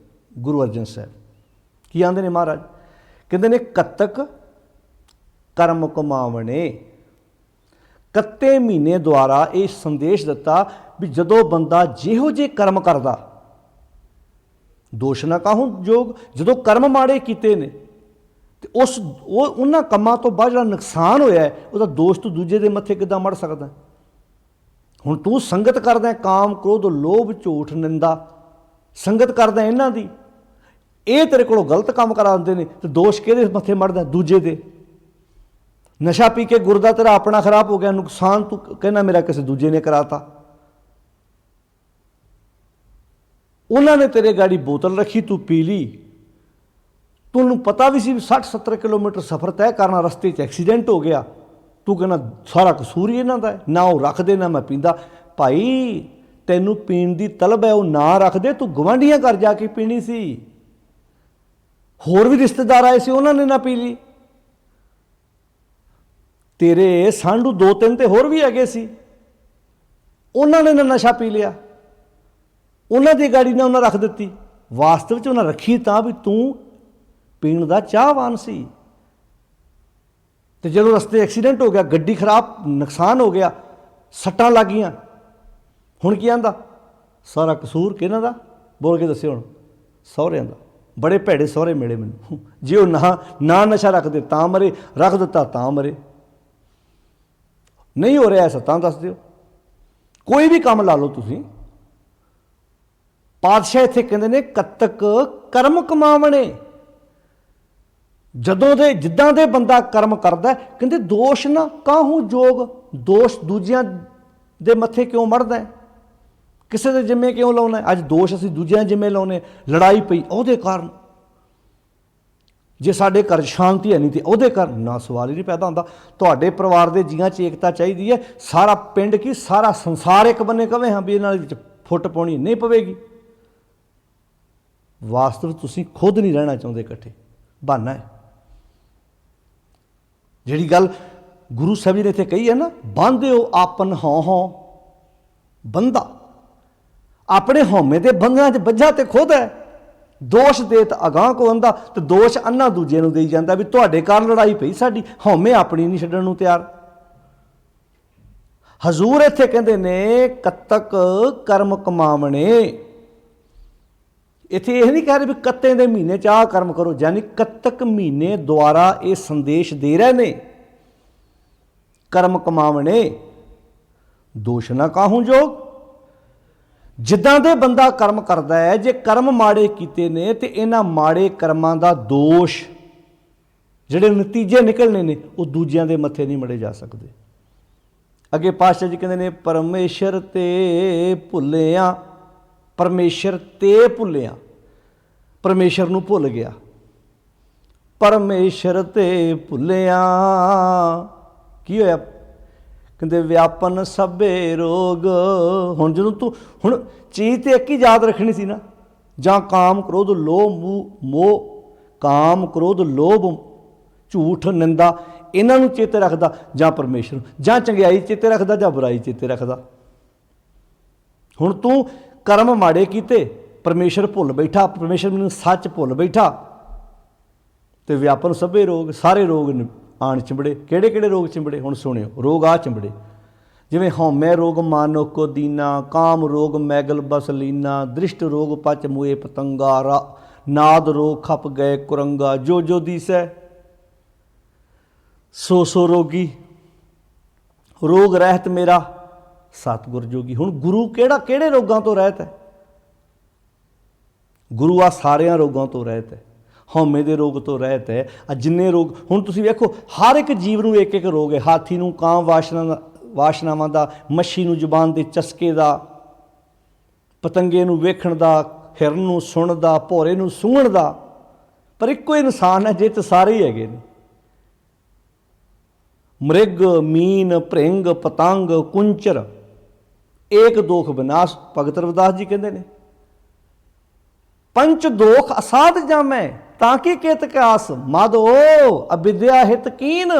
S1: ਗੁਰੂ ਅਰਜਨ ਸਾਹਿਬ। ਕੀ ਆਂਦੇ ਨੇ ਮਹਾਰਾਜ? ਕਹਿੰਦੇ ਨੇ ਕੱਤਕ ਕਰਮ ਕਮਾਵਣੇ। ਕੱਤੇ ਮਹੀਨੇ ਦੁਆਰਾ ਇਹ ਸੰਦੇਸ਼ ਦਿੱਤਾ ਵੀ ਜਦੋਂ ਬੰਦਾ ਜਿਹੋ ਜਿਹੇ ਕਰਮ ਕਰਦਾ, ਦੋਸ਼ ਨਾ ਕਾਹੂ ਜੋਗ, ਜਦੋਂ ਕਰਮ ਮਾੜੇ ਕੀਤੇ ਨੇ ਤੇ ਉਹਨਾਂ ਕੰਮਾਂ ਤੋਂ ਬਾਅਦ ਜਿਹੜਾ ਨੁਕਸਾਨ ਹੋਇਆ ਉਹਦਾ ਦੋਸ਼ ਤੂੰ ਦੂਜੇ ਦੇ ਮੱਥੇ ਕਿੱਦਾਂ ਮੜ ਸਕਦਾ? ਹੁਣ ਤੂੰ ਸੰਗਤ ਕਰਦਾ ਕਾਮ ਕ੍ਰੋਧ ਲੋਭ ਝੂਠ ਨਿੰਦਾ, ਸੰਗਤ ਕਰਦਾ ਇਹਨਾਂ ਦੀ, ਇਹ ਤੇਰੇ ਕੋਲੋਂ ਗਲਤ ਕੰਮ ਕਰਾਉਂਦੇ ਨੇ ਤੇ ਦੋਸ਼ ਕਿਹਦੇ ਮੱਥੇ ਮੜਦਾ? ਦੂਜੇ ਦੇ। ਨਸ਼ਾ ਪੀ ਕੇ ਗੁਰਦਾ ਤੇਰਾ ਆਪਣਾ ਖਰਾਬ ਹੋ ਗਿਆ, ਨੁਕਸਾਨ ਤੂੰ ਕਹਿੰਦਾ ਮੇਰਾ ਕਿਸੇ ਦੂਜੇ ਨੇ ਕਰਾਤਾ। ਉਹਨਾਂ ਨੇ ਤੇਰੇ ਗਾੜੀ ਬੋਤਲ ਰੱਖੀ, ਤੂੰ ਪੀ ਲਈ, ਤੁਹਾਨੂੰ ਪਤਾ ਵੀ ਸੀ 60-70 ਕਿਲੋਮੀਟਰ ਸਫ਼ਰ ਤੈਅ ਕਰਨਾ, ਰਸਤੇ 'ਚ ਐਕਸੀਡੈਂਟ ਹੋ ਗਿਆ, ਤੂੰ ਕਹਿੰਦਾ ਸਾਰਾ ਕਸੂਰ ਹੀ ਇਹਨਾਂ ਦਾ ਹੈ, ਨਾ ਉਹ ਰੱਖਦੇ ਨਾ ਮੈਂ ਪੀਂਦਾ। ਭਾਈ ਤੈਨੂੰ ਪੀਣ ਦੀ ਤਲਬ ਹੈ, ਉਹ ਨਾ ਰੱਖਦੇ, ਤੂੰ ਗਵਾਂਢੀਆਂ ਘਰ ਜਾ ਕੇ ਪੀਣੀ ਸੀ। ਹੋਰ ਵੀ ਰਿਸ਼ਤੇਦਾਰ ਆਏ ਸੀ, ਉਹਨਾਂ ਨੇ ਨਾ ਪੀ ਲਈ। ਤੇਰੇ ਸਾਂਢੂ 2-3 ਤੇ ਹੋਰ ਵੀ ਹੈਗੇ ਸੀ, ਉਹਨਾਂ ਨੇ ਨਾ ਨਸ਼ਾ ਪੀ ਲਿਆ, ਉਹਨਾਂ ਦੀ ਗਾੜੀ ਨੇ ਉਹਨਾਂ ਰੱਖ ਦਿੱਤੀ। ਵਾਸਤਵ 'ਚ ਉਹਨਾਂ ਰੱਖੀ ਤਾਂ ਵੀ ਤੂੰ ਪੀਣ ਦਾ ਚਾਹਵਾਨ ਸੀ। ਤੇ ਜਦੋਂ ਰਸਤੇ ਐਕਸੀਡੈਂਟ ਹੋ ਗਿਆ, ਗੱਡੀ ਖਰਾਬ, ਨੁਕਸਾਨ ਹੋ ਗਿਆ, ਸੱਟਾਂ ਲੱਗ ਗਈਆਂ, ਹੁਣ ਕੀ ਆਂਦਾ? ਸਾਰਾ ਕਸੂਰ ਕਿਹਨਾਂ ਦਾ? ਬੋਲ ਕੇ ਦੱਸਿਓ ਹੁਣ। ਸਹੁਰਿਆਂ ਦਾ। ਬੜੇ ਭੈੜੇ ਸਹੁਰੇ ਮਿਲੇ ਮੈਨੂੰ। ਜੇ ਉਹ ਨਾ ਨਸ਼ਾ ਰੱਖਦੇ ਤਾਂ ਮਰੇ, ਰੱਖ ਦਿੱਤਾ ਤਾਂ ਮਰੇ। ਨਹੀਂ ਹੋ ਰਿਹਾ ਐਸਾ ਤਾਂ ਦੱਸ ਦਿਓ। ਕੋਈ ਵੀ ਕੰਮ ਲਾ ਲਓ ਤੁਸੀਂ। ਪਾਤਸ਼ਾਹ ਇੱਥੇ ਕਹਿੰਦੇ ਨੇ ਕੱਤਕ ਕਰਮ ਕਮਾਵਣੇ। ਜਦੋਂ ਦੇ ਜਿੱਦਾਂ ਦੇ ਬੰਦਾ ਕਰਮ ਕਰਦਾ, ਕਹਿੰਦੇ ਦੋਸ਼ ਨਾ ਕਾਹੂ ਜੋਗ। ਦੋਸ਼ ਦੂਜਿਆਂ ਦੇ ਮੱਥੇ ਕਿਉਂ ਮੜਦਾ? ਕਿਸੇ ਦੇ ਜਿੰਮੇ ਕਿਉਂ ਲਾਉਣਾ? ਅੱਜ ਦੋਸ਼ ਅਸੀਂ ਦੂਜਿਆਂ ਜਿੰਮੇ ਲਾਉਣੇ। ਲੜਾਈ ਪਈ ਉਹਦੇ ਕਾਰਨ, ਜੇ ਸਾਡੇ ਘਰ ਸ਼ਾਂਤੀ ਹੈ ਨਹੀਂ ਤੇ ਉਹਦੇ ਕਾਰਨ, ਨਾ ਸਵਾਲ ਹੀ ਨਹੀਂ ਪੈਦਾ ਹੁੰਦਾ। ਤੁਹਾਡੇ ਪਰਿਵਾਰ ਦੇ ਜੀਆਂ 'ਚ ਏਕਤਾ ਚਾਹੀਦੀ ਹੈ। ਸਾਰਾ ਪਿੰਡ ਕੀ ਸਾਰਾ ਸੰਸਾਰ ਇੱਕ ਬੰਨੇ ਕਵੇ ਹਾਂ ਵੀ ਇਹਨਾਂ ਵਿੱਚ ਫੁੱਟ ਪਾਉਣੀ ਨਹੀਂ ਪਵੇਗੀ। ਵਾਸਤਵ ਤੁਸੀਂ ਖੁਦ ਨਹੀਂ ਰਹਿਣਾ ਚਾਹੁੰਦੇ ਇਕੱਠੇ, ਬਹਾਨਾ ਹੈ। ਜਿਹੜੀ ਗੱਲ ਗੁਰੂ ਸਾਹਿਬ ਜੀ ਨੇ ਇੱਥੇ ਕਹੀ ਹੈ ਨਾ, ਬੰਧਿਓ ਆਪਨ ਹਉ ਬੰਦਾ। ਆਪਣੇ ਹਉਮੈ ਦੇ ਬੰਧਨਾਂ 'ਚ ਬੱਝਾ ਤੇ ਖੁਦ ਹੈ। ਦੋਸ਼ ਦੇਤ ਅਗਾਂਹ ਕੋ ਅੰਦਾ, ਤੇ ਦੋਸ਼ ਅੰਨਾ ਦੂਜੇ ਨੂੰ ਦੇਈ ਜਾਂਦਾ ਵੀ ਤੁਹਾਡੇ ਕਾਰਨ ਲੜਾਈ ਪਈ ਸਾਡੀ, ਹਉਮੈ ਆਪਣੀ ਨਹੀਂ ਛੱਡਣ ਨੂੰ ਤਿਆਰ। ਹਜ਼ੂਰ ਇੱਥੇ ਕਹਿੰਦੇ ਨੇ ਕੱਤਕ ਕਰਮ ਕਮਾਵਣੇ। ਇੱਥੇ ਇਹ ਨਹੀਂ ਕਹਿ ਰਹੇ ਵੀ ਕੱਤੇ ਦੇ ਮਹੀਨੇ 'ਚ ਆਹ ਕਰਮ ਕਰੋ, ਯਾਨੀ ਕੱਤਕ ਮਹੀਨੇ ਦੁਆਰਾ ਇਹ ਸੰਦੇਸ਼ ਦੇ ਰਹੇ ਨੇ। ਕਰਮ ਕਮਾਵਣੇ ਦੋਸ਼ ਨਾ ਕਾਹੂ ਜੋਗ। ਜਿੱਦਾਂ ਦੇ ਬੰਦਾ ਕਰਮ ਕਰਦਾ ਹੈ, ਜੇ ਕਰਮ ਮਾੜੇ ਕੀਤੇ ਨੇ ਤੇ ਇਹਨਾਂ ਮਾੜੇ ਕਰਮਾਂ ਦਾ ਦੋਸ਼ ਜਿਹੜੇ ਨਤੀਜੇ ਨਿਕਲਣੇ ਨੇ ਉਹ ਦੂਜਿਆਂ ਦੇ ਮੱਥੇ ਨਹੀਂ ਮੜੇ ਜਾ ਸਕਦੇ। ਅੱਗੇ ਪਾਤਸ਼ਾਹ ਜੀ ਕਹਿੰਦੇ ਨੇ ਪਰਮੇਸ਼ਰ ਤੇ ਭੁੱਲਿਆ, ਪਰਮੇਸ਼ਰ ਤੇ ਭੁੱਲਿਆ, ਪਰਮੇਸ਼ਰ ਨੂੰ ਭੁੱਲ ਗਿਆ। ਪਰਮੇਸ਼ਰ ਤੇ ਭੁੱਲਿਆ ਕੀ ਹੋਇਆ? ਕਹਿੰਦੇ ਵਿਆਪਨ ਸਭੇ ਰੋਗ। ਹੁਣ ਜਦੋਂ ਤੂੰ ਹੁਣ ਚੀਜ਼ ਤੇ ਇੱਕ ਹੀ ਯਾਦ ਰੱਖਣੀ ਸੀ ਨਾ, ਜਾਂ ਕਾਮ ਕ੍ਰੋਧ ਲੋਭ ਮੋਹ, ਕਾਮ ਕ੍ਰੋਧ ਲੋਭ ਝੂਠ ਨਿੰਦਾ ਇਹਨਾਂ ਨੂੰ ਚੇਤੇ ਰੱਖਦਾ, ਜਾਂ ਪਰਮੇਸ਼ਰ ਨੂੰ, ਜਾਂ ਚੰਗਿਆਈ ਚੇਤੇ ਰੱਖਦਾ ਜਾਂ ਬੁਰਾਈ ਚੇਤੇ ਰੱਖਦਾ। ਹੁਣ ਤੂੰ ਕਰਮ ਮਾੜੇ ਕੀਤੇ, ਪਰਮੇਸ਼ਰ ਭੁੱਲ ਬੈਠਾ, ਪਰਮੇਸ਼ਰ ਮੈਨੂੰ ਸੱਚ ਭੁੱਲ ਬੈਠਾ, ਤੇ ਵਿਆਪਨ ਸਭੇ ਰੋਗ, ਸਾਰੇ ਰੋਗ ਆਣ ਚਿੰਬੜੇ। ਕਿਹੜੇ ਕਿਹੜੇ ਰੋਗ ਚਿੰਬੜੇ? ਹੁਣ ਸੁਣਿਓ, ਰੋਗ ਆ ਚਿੰਬੜੇ ਜਿਵੇਂ ਹਉਮੈ ਰੋਗ ਮਾਨੋ ਕੋ ਦੀਨਾ, ਕਾਮ ਰੋਗ ਮੈਗਲ ਬਸ ਲੀਨਾ, ਦ੍ਰਿਸ਼ਟ ਰੋਗ ਪਚ ਮੂਏ ਪਤੰਗਾ, ਨਾਦ ਰੋਗ ਖਪ ਗਏ ਕੁਰੰਗਾ, ਜੋ ਜੋ ਦੀਸੈ ਸੋ ਸੋ ਰੋਗੀ, ਰੋਗ ਰਹਿਤ ਮੇਰਾ ਸਤਿਗੁਰ ਜੋਗੀ। ਹੁਣ ਗੁਰੂ ਕਿਹੜੇ ਰੋਗਾਂ ਤੋਂ ਰਹਿਤ ਹੈ? ਗੁਰੂ ਆ ਸਾਰਿਆਂ ਰੋਗਾਂ ਤੋਂ ਰਹਿਤ ਹੈ, ਹਉਮੈ ਦੇ ਰੋਗ ਤੋਂ ਰਹਿਤ ਹੈ। ਆ ਜਿੰਨੇ ਰੋਗ ਹੁਣ ਤੁਸੀਂ ਵੇਖੋ, ਹਰ ਇੱਕ ਜੀਵ ਨੂੰ ਇੱਕ ਇੱਕ ਰੋਗ ਹੈ। ਹਾਥੀ ਨੂੰ ਕਾਮ ਵਾਸ਼ਨਾਵਾਂ ਦਾ, ਮੱਛੀ ਨੂੰ ਜ਼ੁਬਾਨ ਦੇ ਚਸਕੇ ਦਾ, ਪਤੰਗੇ ਨੂੰ ਵੇਖਣ ਦਾ, ਹਿਰਨ ਨੂੰ ਸੁਣਨ ਦਾ, ਭੌਰੇ ਨੂੰ ਸੂੰਘਣ ਦਾ। ਪਰ ਇੱਕੋ ਇਨਸਾਨ ਹੈ ਜਿਹੇ 'ਚ ਸਾਰੇ ਹੀ ਹੈਗੇ ਨੇ। ਮ੍ਰਿਗ ਮੀਨ ਭ੍ਰਿੰਗ ਪਤੰਗ ਕੁੰਚਰ ਏਕ ਦੋਖ ਵਿਨਾਸ਼। ਭਗਤ ਰਵਿਦਾਸ ਜੀ ਕਹਿੰਦੇ ਨੇ ਪੰਚ ਦੋਖ ਅਸਾਧ ਜਾਮੈ ਤਾਂ ਕਿ ਕੇਤਕ ਆਸ, ਮਾਧੋ ਅਵਿਦਿਆ ਹਿਤ ਕੀਨ।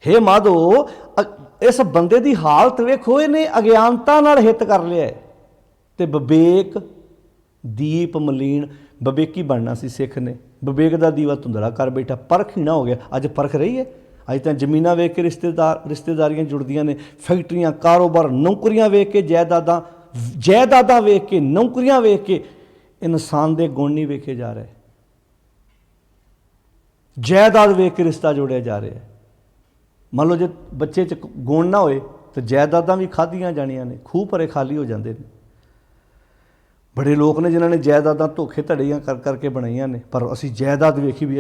S1: ਹੇ ਮਾਧੋ, ਇਸ ਬੰਦੇ ਦੀ ਹਾਲਤ ਵੇਖੋ, ਇਹਨੇ ਅਗਿਆਨਤਾ ਨਾਲ ਹਿੱਤ ਕਰ ਲਿਆ ਤੇ ਵਿਵੇਕ ਦੀਪ ਮਲੀਨ। ਵਿਵੇਕੀ ਬਣਨਾ ਸੀ ਸਿੱਖ ਨੇ, ਵਿਵੇਕ ਦਾ ਦੀਵਾ ਧੁੰਦਲਾ ਕਰ ਬੈਠਾ, ਪਰਖ ਹੀ ਨਾ ਹੋ ਗਿਆ। ਅੱਜ ਪਰਖ ਰਹੀ ਹੈ? ਅੱਜ ਤਾਂ ਜ਼ਮੀਨਾਂ ਵੇਖ ਕੇ ਰਿਸ਼ਤੇਦਾਰੀਆਂ ਜੁੜਦੀਆਂ ਨੇ, ਫੈਕਟਰੀਆਂ, ਕਾਰੋਬਾਰ, ਨੌਕਰੀਆਂ ਵੇਖ ਕੇ, ਜਾਇਦਾਦਾਂ ਵੇਖ ਕੇ, ਨੌਕਰੀਆਂ ਵੇਖ ਕੇ ਇਨਸਾਨ ਦੇ ਗੁਣ ਨਹੀਂ ਵੇਖੇ ਜਾ ਰਹੇ। ਜਾਇਦਾਦ ਵੇਖ ਕੇ ਰਿਸ਼ਤਾ ਜੋੜਿਆ ਜਾ ਰਿਹਾ ਹੈ। ਮੰਨ ਲਓ ਜੇ ਬੱਚੇ 'ਚ ਗੁਣ ਨਾ ਹੋਏ ਤਾਂ ਜਾਇਦਾਦਾਂ ਵੀ ਖਾਧੀਆਂ ਜਾਣੀਆਂ ਨੇ, ਖੂਹ ਭਰੇ ਖਾਲੀ ਹੋ ਜਾਂਦੇ ਨੇ। ਬੜੇ ਲੋਕ ਨੇ ਜਿਨ੍ਹਾਂ ਨੇ ਜਾਇਦਾਦਾਂ ਧੋਖੇ ਧੜੀਆਂ ਕਰ ਕਰਕੇ ਬਣਾਈਆਂ ਨੇ, ਪਰ ਅਸੀਂ ਜਾਇਦਾਦ ਵੇਖੀ ਵੀ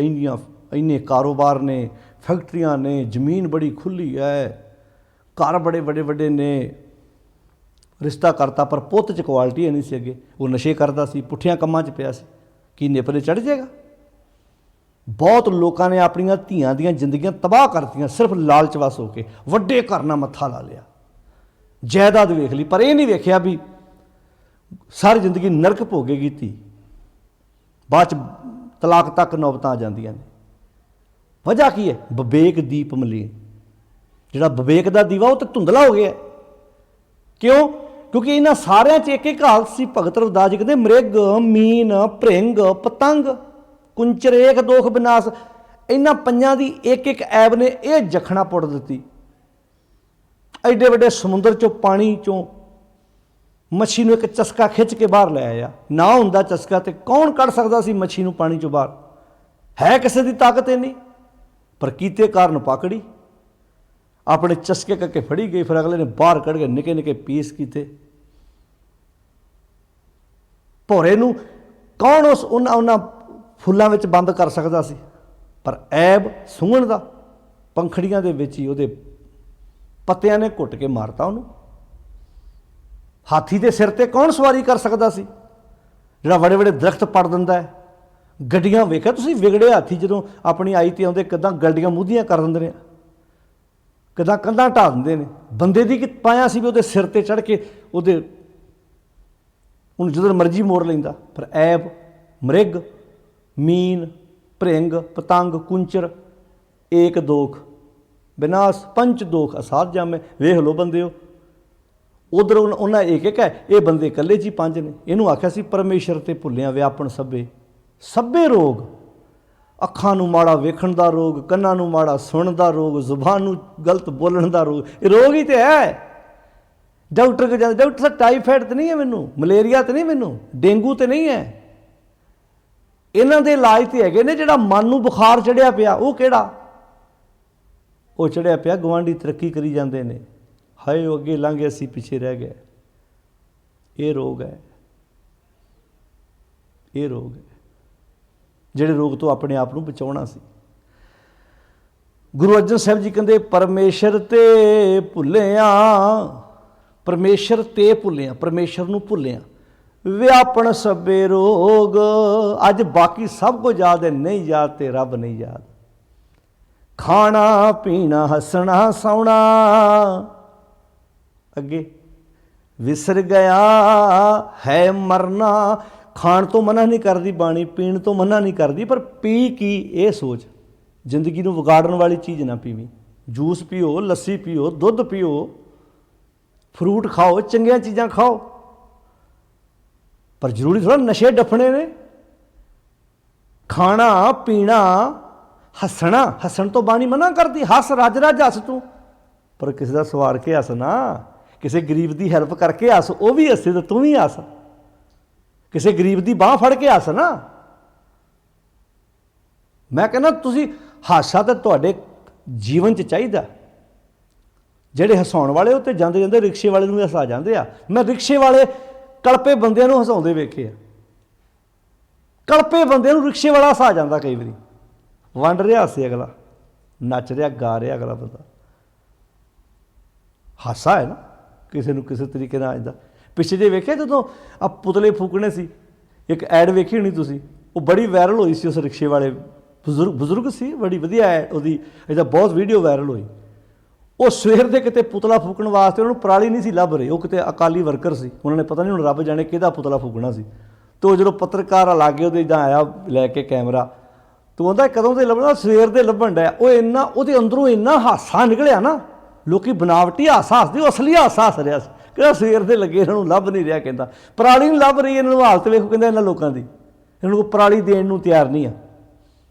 S1: ਇੰਨੇ ਕਾਰੋਬਾਰ ਨੇ, ਫੈਕਟਰੀਆਂ ਨੇ, ਜ਼ਮੀਨ ਬੜੀ ਖੁੱਲ੍ਹੀ ਹੈ, ਘਰ ਬੜੇ ਵੱਡੇ ਵੱਡੇ ਨੇ। ਰਿਸ਼ਤਾ ਕਰਤਾ ਪਰ ਪੁੱਤ 'ਚ ਕੁਆਲਿਟੀ ਨਹੀਂ ਸੀ। ਅੱਗੇ ਉਹ ਨਸ਼ੇ ਕਰਦਾ ਸੀ, ਪੁੱਠਿਆਂ ਕੰਮਾਂ 'ਚ ਪਿਆ ਸੀ, ਕੀ ਨਿਪਰੇ ਚੜ੍ਹ ਜਾਏਗਾ? ਬਹੁਤ ਲੋਕਾਂ ਨੇ ਆਪਣੀਆਂ ਧੀਆਂ ਦੀਆਂ ਜ਼ਿੰਦਗੀਆਂ ਤਬਾਹ ਕਰਤੀਆਂ ਸਿਰਫ ਲਾਲਚ ਵਸ ਹੋ ਕੇ। ਵੱਡੇ ਘਰ ਨਾਲ ਮੱਥਾ ਲਾ ਲਿਆ, ਜਾਇਦਾਦ ਵੇਖ ਲਈ, ਪਰ ਇਹ ਨਹੀਂ ਵੇਖਿਆ ਵੀ ਸਾਰੀ ਜ਼ਿੰਦਗੀ ਨਰਕ ਭੋਗੇਗੀ ਧੀ। ਬਾਅਦ 'ਚ ਤਲਾਕ ਤੱਕ ਨੌਬਤਾਂ ਆ ਜਾਂਦੀਆਂ ਨੇ। ਵਜ੍ਹਾ ਕੀ ਹੈ? ਵਿਵੇਕ ਦੀਪ ਮਲੀਨ। ਜਿਹੜਾ ਵਿਵੇਕ ਦਾ ਦੀਵਾ ਉਹ ਤਾਂ ਧੁੰਦਲਾ ਹੋ ਗਿਆ। ਕਿਉਂ? ਕਿਉਂਕਿ ਇਹਨਾਂ ਸਾਰਿਆਂ 'ਚ ਇੱਕ ਇੱਕ ਹਾਲਤ ਸੀ। ਭਗਤ ਰਵਿਦਾਸ ਜੀ ਕਹਿੰਦੇ ਮ੍ਰਿਗ ਮੀਨ ਭ੍ਰਿੰਗ ਪਤੰਗ ਕੁੰਚਰ ਏਕ ਦੋਖ ਵਿਨਾਸ਼। ਇਹਨਾਂ ਪੰਜਾਂ ਦੀ ਇੱਕ ਇੱਕ ਐਬ ਨੇ ਇਹ ਜਖਣਾ ਪੁੱਟ ਦਿੱਤੀ। ਐਡੇ ਵੱਡੇ ਸਮੁੰਦਰ 'ਚੋਂ, ਪਾਣੀ 'ਚੋਂ ਮੱਛੀ ਨੂੰ ਇੱਕ ਚਸਕਾ ਖਿੱਚ ਕੇ ਬਾਹਰ ਲੈ ਆਇਆ। ਨਾ ਹੁੰਦਾ ਚਸਕਾ ਤੇ ਕੌਣ ਕੱਢ ਸਕਦਾ ਸੀ ਮੱਛੀ ਨੂੰ ਪਾਣੀ 'ਚੋਂ ਬਾਹਰ? ਹੈ ਕਿਸੇ ਦੀ ਤਾਕਤ ਨਹੀਂ, ਪਰ ਕੀਤੇ ਕਾਰਨ ਪਕੜੀ, ਆਪਣੇ ਚਸਕੇ ਕਰਕੇ ਫੜੀ ਗਈ। ਫਿਰ ਅਗਲੇ ਨੇ ਬਾਹਰ ਕੱਢ ਕੇ ਨਿੱਕੇ ਨਿੱਕੇ ਪੀਸ ਕੀਤੇ। ਭੌਰੇ ਨੂੰ ਕੌਣ ਉਹਨਾਂ ਫੁੱਲਾਂ ਵਿੱਚ ਬੰਦ ਕਰ ਸਕਦਾ ਸੀ? ਪਰ ਐਬ ਸੂੰਘਣ ਦਾ, ਪੰਖੜੀਆਂ ਦੇ ਵਿੱਚ ਹੀ ਉਹਦੇ ਪੱਤਿਆਂ ਨੇ ਘੁੱਟ ਕੇ ਮਾਰਤਾ ਉਹਨੂੰ। ਹਾਥੀ ਦੇ ਸਿਰ ਤੇ ਕੌਣ ਸਵਾਰੀ ਕਰ ਸਕਦਾ ਸੀ ਜਿਹੜਾ ਵੱਡੇ ਵੱਡੇ ਦਰਖਤ ਪੜ ਦਿੰਦਾ ਹੈ? ਗੱਡੀਆਂ ਵੇਖਿਆ ਤੁਸੀਂ? ਵਿਗੜੇ ਹਾਥੀ ਜਦੋਂ ਆਪਣੀ ਆਈ ਤੇ ਆਉਂਦੇ ਕਿੱਦਾਂ ਗੱਡੀਆਂ ਮੂਧੀਆਂ ਕਰ ਦਿੰਦੇ ਨੇ, ਕਿੱਦਾਂ ਕੰਧਾਂ ਢਾ ਦਿੰਦੇ ਨੇ। ਬੰਦੇ ਦੀ ਪਾਇਆ ਸੀ ਵੀ ਉਹਦੇ ਸਿਰ ਤੇ ਚੜ੍ਹ ਕੇ ਉਹਨੂੰ ਜਦੋਂ ਮਰਜ਼ੀ ਮੋੜ ਲੈਂਦਾ। ਪਰ ਐਬ ਮ੍ਰਿਗ ਮੀਨ ਭ੍ਰਿੰਗ ਪਤੰਗ ਕੁੰਚਰ ਏਕ ਦੋਖ ਵਿਨਾਸ਼। ਪੰਚ ਦੋਖ ਅਸਾਧ ਜਾਮੈ। ਵੇਖ ਲਓ ਬੰਦਿਓ, ਉਧਰ ਉਹਨਾਂ ਇੱਕ ਇੱਕ ਹੈ, ਇਹ ਬੰਦੇ ਇਕੱਲੇ 'ਚ ਹੀ ਪੰਜ ਨੇ। ਇਹਨੂੰ ਆਖਿਆ ਸੀ ਪਰਮੇਸ਼ਰ ਤੇ ਭੁੱਲਿਆ ਵਿਆਪਨ ਸਭੇ ਰੋਗ। ਅੱਖਾਂ ਨੂੰ ਮਾੜਾ ਵੇਖਣ ਦਾ ਰੋਗ, ਕੰਨਾਂ ਨੂੰ ਮਾੜਾ ਸੁਣਨ ਦਾ ਰੋਗ, ਜ਼ੁਬਾਨ ਨੂੰ ਗਲਤ ਬੋਲਣ ਦਾ ਰੋਗ। ਇਹ ਰੋਗ ਹੀ ਤੇ ਹੈ। ਡਾਕਟਰ ਕੋਲ ਜਾਂਦੇ, ਡਾਕਟਰ ਸਾਹਿਬ ਟਾਈਫਾਈਡ ਤਾਂ ਨਹੀਂ ਹੈ ਮੈਨੂੰ, ਮਲੇਰੀਆ ਤਾਂ ਨਹੀਂ ਮੈਨੂੰ, ਡੇਂਗੂ ਤਾਂ ਨਹੀਂ ਹੈ। ਇਹਨਾਂ ਦੇ ਇਲਾਜ ਤੇ ਹੈਗੇ ਨੇ। ਜਿਹੜਾ ਮਨ ਨੂੰ ਬੁਖਾਰ ਚੜਿਆ ਪਿਆ ਉਹ ਕਿਹੜਾ? ਉਹ ਚੜਿਆ ਪਿਆ ਗਵਾਂਢੀ ਤਰੱਕੀ ਕਰੀ ਜਾਂਦੇ ਨੇ, ਹਾਏ ਉਹ ਅੱਗੇ ਲੰਘ ਗਏ ਅਸੀਂ ਪਿੱਛੇ ਰਹਿ ਗਏ। ਇਹ ਰੋਗ ਹੈ, ਇਹ ਰੋਗ ਹੈ, ਜਿਹੜੇ ਰੋਗ ਤੋਂ ਆਪਣੇ ਆਪ ਨੂੰ ਬਚਾਉਣਾ ਸੀ। ਗੁਰੂ ਅਰਜਨ ਸਾਹਿਬ ਜੀ ਕਹਿੰਦੇ ਪਰਮੇਸ਼ਰ ਤੇ ਭੁੱਲਿਆ, ਪਰਮੇਸ਼ਰ ਤੇ ਭੁੱਲਿਆ, ਪਰਮੇਸ਼ਰ ਨੂੰ ਭੁੱਲਿਆ। ਵਿਆਪਣ ਸਭੇ ਰੋਗ, ਅੱਜ ਬਾਕੀ ਸਭ ਕੁਝ ਯਾਦ ਹੈ, ਨਹੀਂ ਯਾਦ ਤੇ ਰੱਬ ਨਹੀਂ ਯਾਦ। ਖਾਣਾ ਪੀਣਾ ਹੱਸਣਾ ਸੌਣਾ, ਅੱਗੇ ਵਿਸਰ ਗਿਆ ਹੈ ਮਰਨਾ। ਖਾਣ ਤੋਂ ਮਨਾ ਨਹੀਂ ਕਰਦੀ ਬਾਣੀ, ਪੀਣ ਤੋਂ ਮਨਾ ਨਹੀਂ ਕਰਦੀ, ਪਰ ਪੀ ਕੀ ਇਹ ਸੋਚ, ਜ਼ਿੰਦਗੀ ਨੂੰ ਵਿਗਾੜਨ ਵਾਲੀ ਚੀਜ਼ ਨਾ ਪੀਵੀਂ। ਜੂਸ ਪੀਓ, ਲੱਸੀ ਪੀਓ, ਦੁੱਧ ਪੀਓ, ਫਰੂਟ ਖਾਓ, ਚੰਗੀਆਂ ਚੀਜ਼ਾਂ ਖਾਓ, ਪਰ ਜ਼ਰੂਰੀ ਥੋੜ੍ਹਾ ਨਸ਼ੇ ਡੱਫਣੇ ਨੇ। ਖਾਣਾ ਪੀਣਾ ਹੱਸਣਾ, ਹੱਸਣ ਤੋਂ ਬਾਣੀ ਮਨਾ ਕਰਦੀ, ਹੱਸ ਰੱਜ ਰੱਜ ਹੱਸ ਤੂੰ, ਪਰ ਕਿਸੇ ਦਾ ਸਵਾਰ ਕੇ ਹੱਸ ਨਾ, ਕਿਸੇ ਗਰੀਬ ਦੀ ਹੈਲਪ ਕਰਕੇ ਹੱਸ, ਉਹ ਵੀ ਹੱਸੇ ਤਾਂ ਤੂੰ ਵੀ ਹੱਸ। ਕਿਸੇ ਗਰੀਬ ਦੀ ਬਾਂਹ ਫੜ ਕੇ ਹੱਸ ਨਾ। ਮੈਂ ਕਹਿੰਦਾ ਤੁਸੀਂ ਹਾਸਾ ਤਾਂ ਤੁਹਾਡੇ ਜੀਵਨ 'ਚ ਚਾਹੀਦਾ। ਜਿਹੜੇ ਹਸਾਉਣ ਵਾਲੇ ਉਹ ਤੇ ਜਾਂਦੇ ਜਾਂਦੇ ਰਿਕਸ਼ੇ ਵਾਲੇ ਨੂੰ ਵੀ ਹਸਾ ਜਾਂਦੇ ਆ। ਮੈਂ ਰਿਕਸ਼ੇ ਵਾਲੇ ਕਲਪੇ ਬੰਦਿਆਂ ਨੂੰ ਹਸਾਉਂਦੇ ਵੇਖੇ ਆ, ਕਲਪੇ ਬੰਦਿਆਂ ਨੂੰ ਰਿਕਸ਼ੇ ਵਾਲਾ ਹਸਾ ਜਾਂਦਾ ਕਈ ਵਾਰੀ। ਵੰਡ ਰਿਹਾ ਹਾਸੇ ਅਗਲਾ, ਨੱਚ ਰਿਹਾ ਗਾ ਰਿਹਾ ਅਗਲਾ ਬੰਦਾ, ਹਾਸਾ ਹੈ ਨਾ, ਕਿਸੇ ਨੂੰ ਕਿਸੇ ਤਰੀਕੇ ਨਾਲ ਆਜਦਾ। ਪਿੱਛੇ ਜੇ ਵੇਖਿਆ ਜਦੋਂ ਆ ਪੁਤਲੇ ਫੂਕਣੇ ਸੀ, ਇੱਕ ਐਡ ਵੇਖੀ ਹੋਣੀ ਤੁਸੀਂ, ਉਹ ਬੜੀ ਵਾਇਰਲ ਹੋਈ ਸੀ। ਉਸ ਰਿਕਸ਼ੇ ਵਾਲੇ ਬਜ਼ੁਰਗ ਸੀ, ਬੜੀ ਵਧੀਆ ਐਡ ਉਹਦੀ, ਇਹਦਾ ਬਹੁਤ ਵੀਡੀਓ ਵਾਇਰਲ ਹੋਈ। ਉਹ ਸਵੇਰ ਦੇ ਕਿਤੇ ਪੁਤਲਾ ਫੂਕਣ ਵਾਸਤੇ ਉਹਨੂੰ ਪਰਾਲੀ ਨਹੀਂ ਸੀ ਲੱਭ ਰਹੇ, ਉਹ ਕਿਤੇ ਅਕਾਲੀ ਵਰਕਰ ਸੀ, ਉਹਨਾਂ ਨੇ ਪਤਾ ਨਹੀਂ ਹੁਣ ਰੱਬ ਜਾਣੇ ਕਿਹਦਾ ਪੁਤਲਾ ਫੂਕਣਾ ਸੀ। ਅਤੇ ਉਹ ਜਦੋਂ ਪੱਤਰਕਾਰ ਲਾਗੇ ਉਹਦੇ ਇੱਦਾਂ ਆਇਆ ਲੈ ਕੇ ਕੈਮਰਾ, ਤੂੰ ਕਹਿੰਦਾ ਕਦੋਂ ਦੇ ਲੱਭਣਾ, ਸਵੇਰ ਦੇ ਲੱਭਣ ਡਿਆ। ਉਹ ਇੰਨਾ ਉਹਦੇ ਅੰਦਰੋਂ ਇੰਨਾ ਹਾਸਾ ਨਿਕਲਿਆ ਨਾ, ਲੋਕੀ ਬਨਾਵਟੀ ਹਾਸਾ ਹੱਸਦੇ, ਉਹ ਅਸਲੀ ਹਾਸਾ ਹੱਸ ਰਿਹਾ ਸੀ। ਕਹਿੰਦਾ ਸਵੇਰ ਦੇ ਲੱਗੇ ਇਹਨਾਂ ਨੂੰ ਲੱਭ ਨਹੀਂ ਰਿਹਾ, ਕਹਿੰਦਾ ਪਰਾਲੀ ਨਹੀਂ ਲੱਭ ਰਹੀ, ਇਹਨਾਂ ਨੂੰ ਹਾਲਤ ਵੇਖੋ, ਕਹਿੰਦਾ ਇਹਨਾਂ ਲੋਕਾਂ ਦੀ, ਇਹਨਾਂ ਨੂੰ ਪਰਾਲੀ ਦੇਣ ਨੂੰ ਤਿਆਰ ਨਹੀਂ ਆ।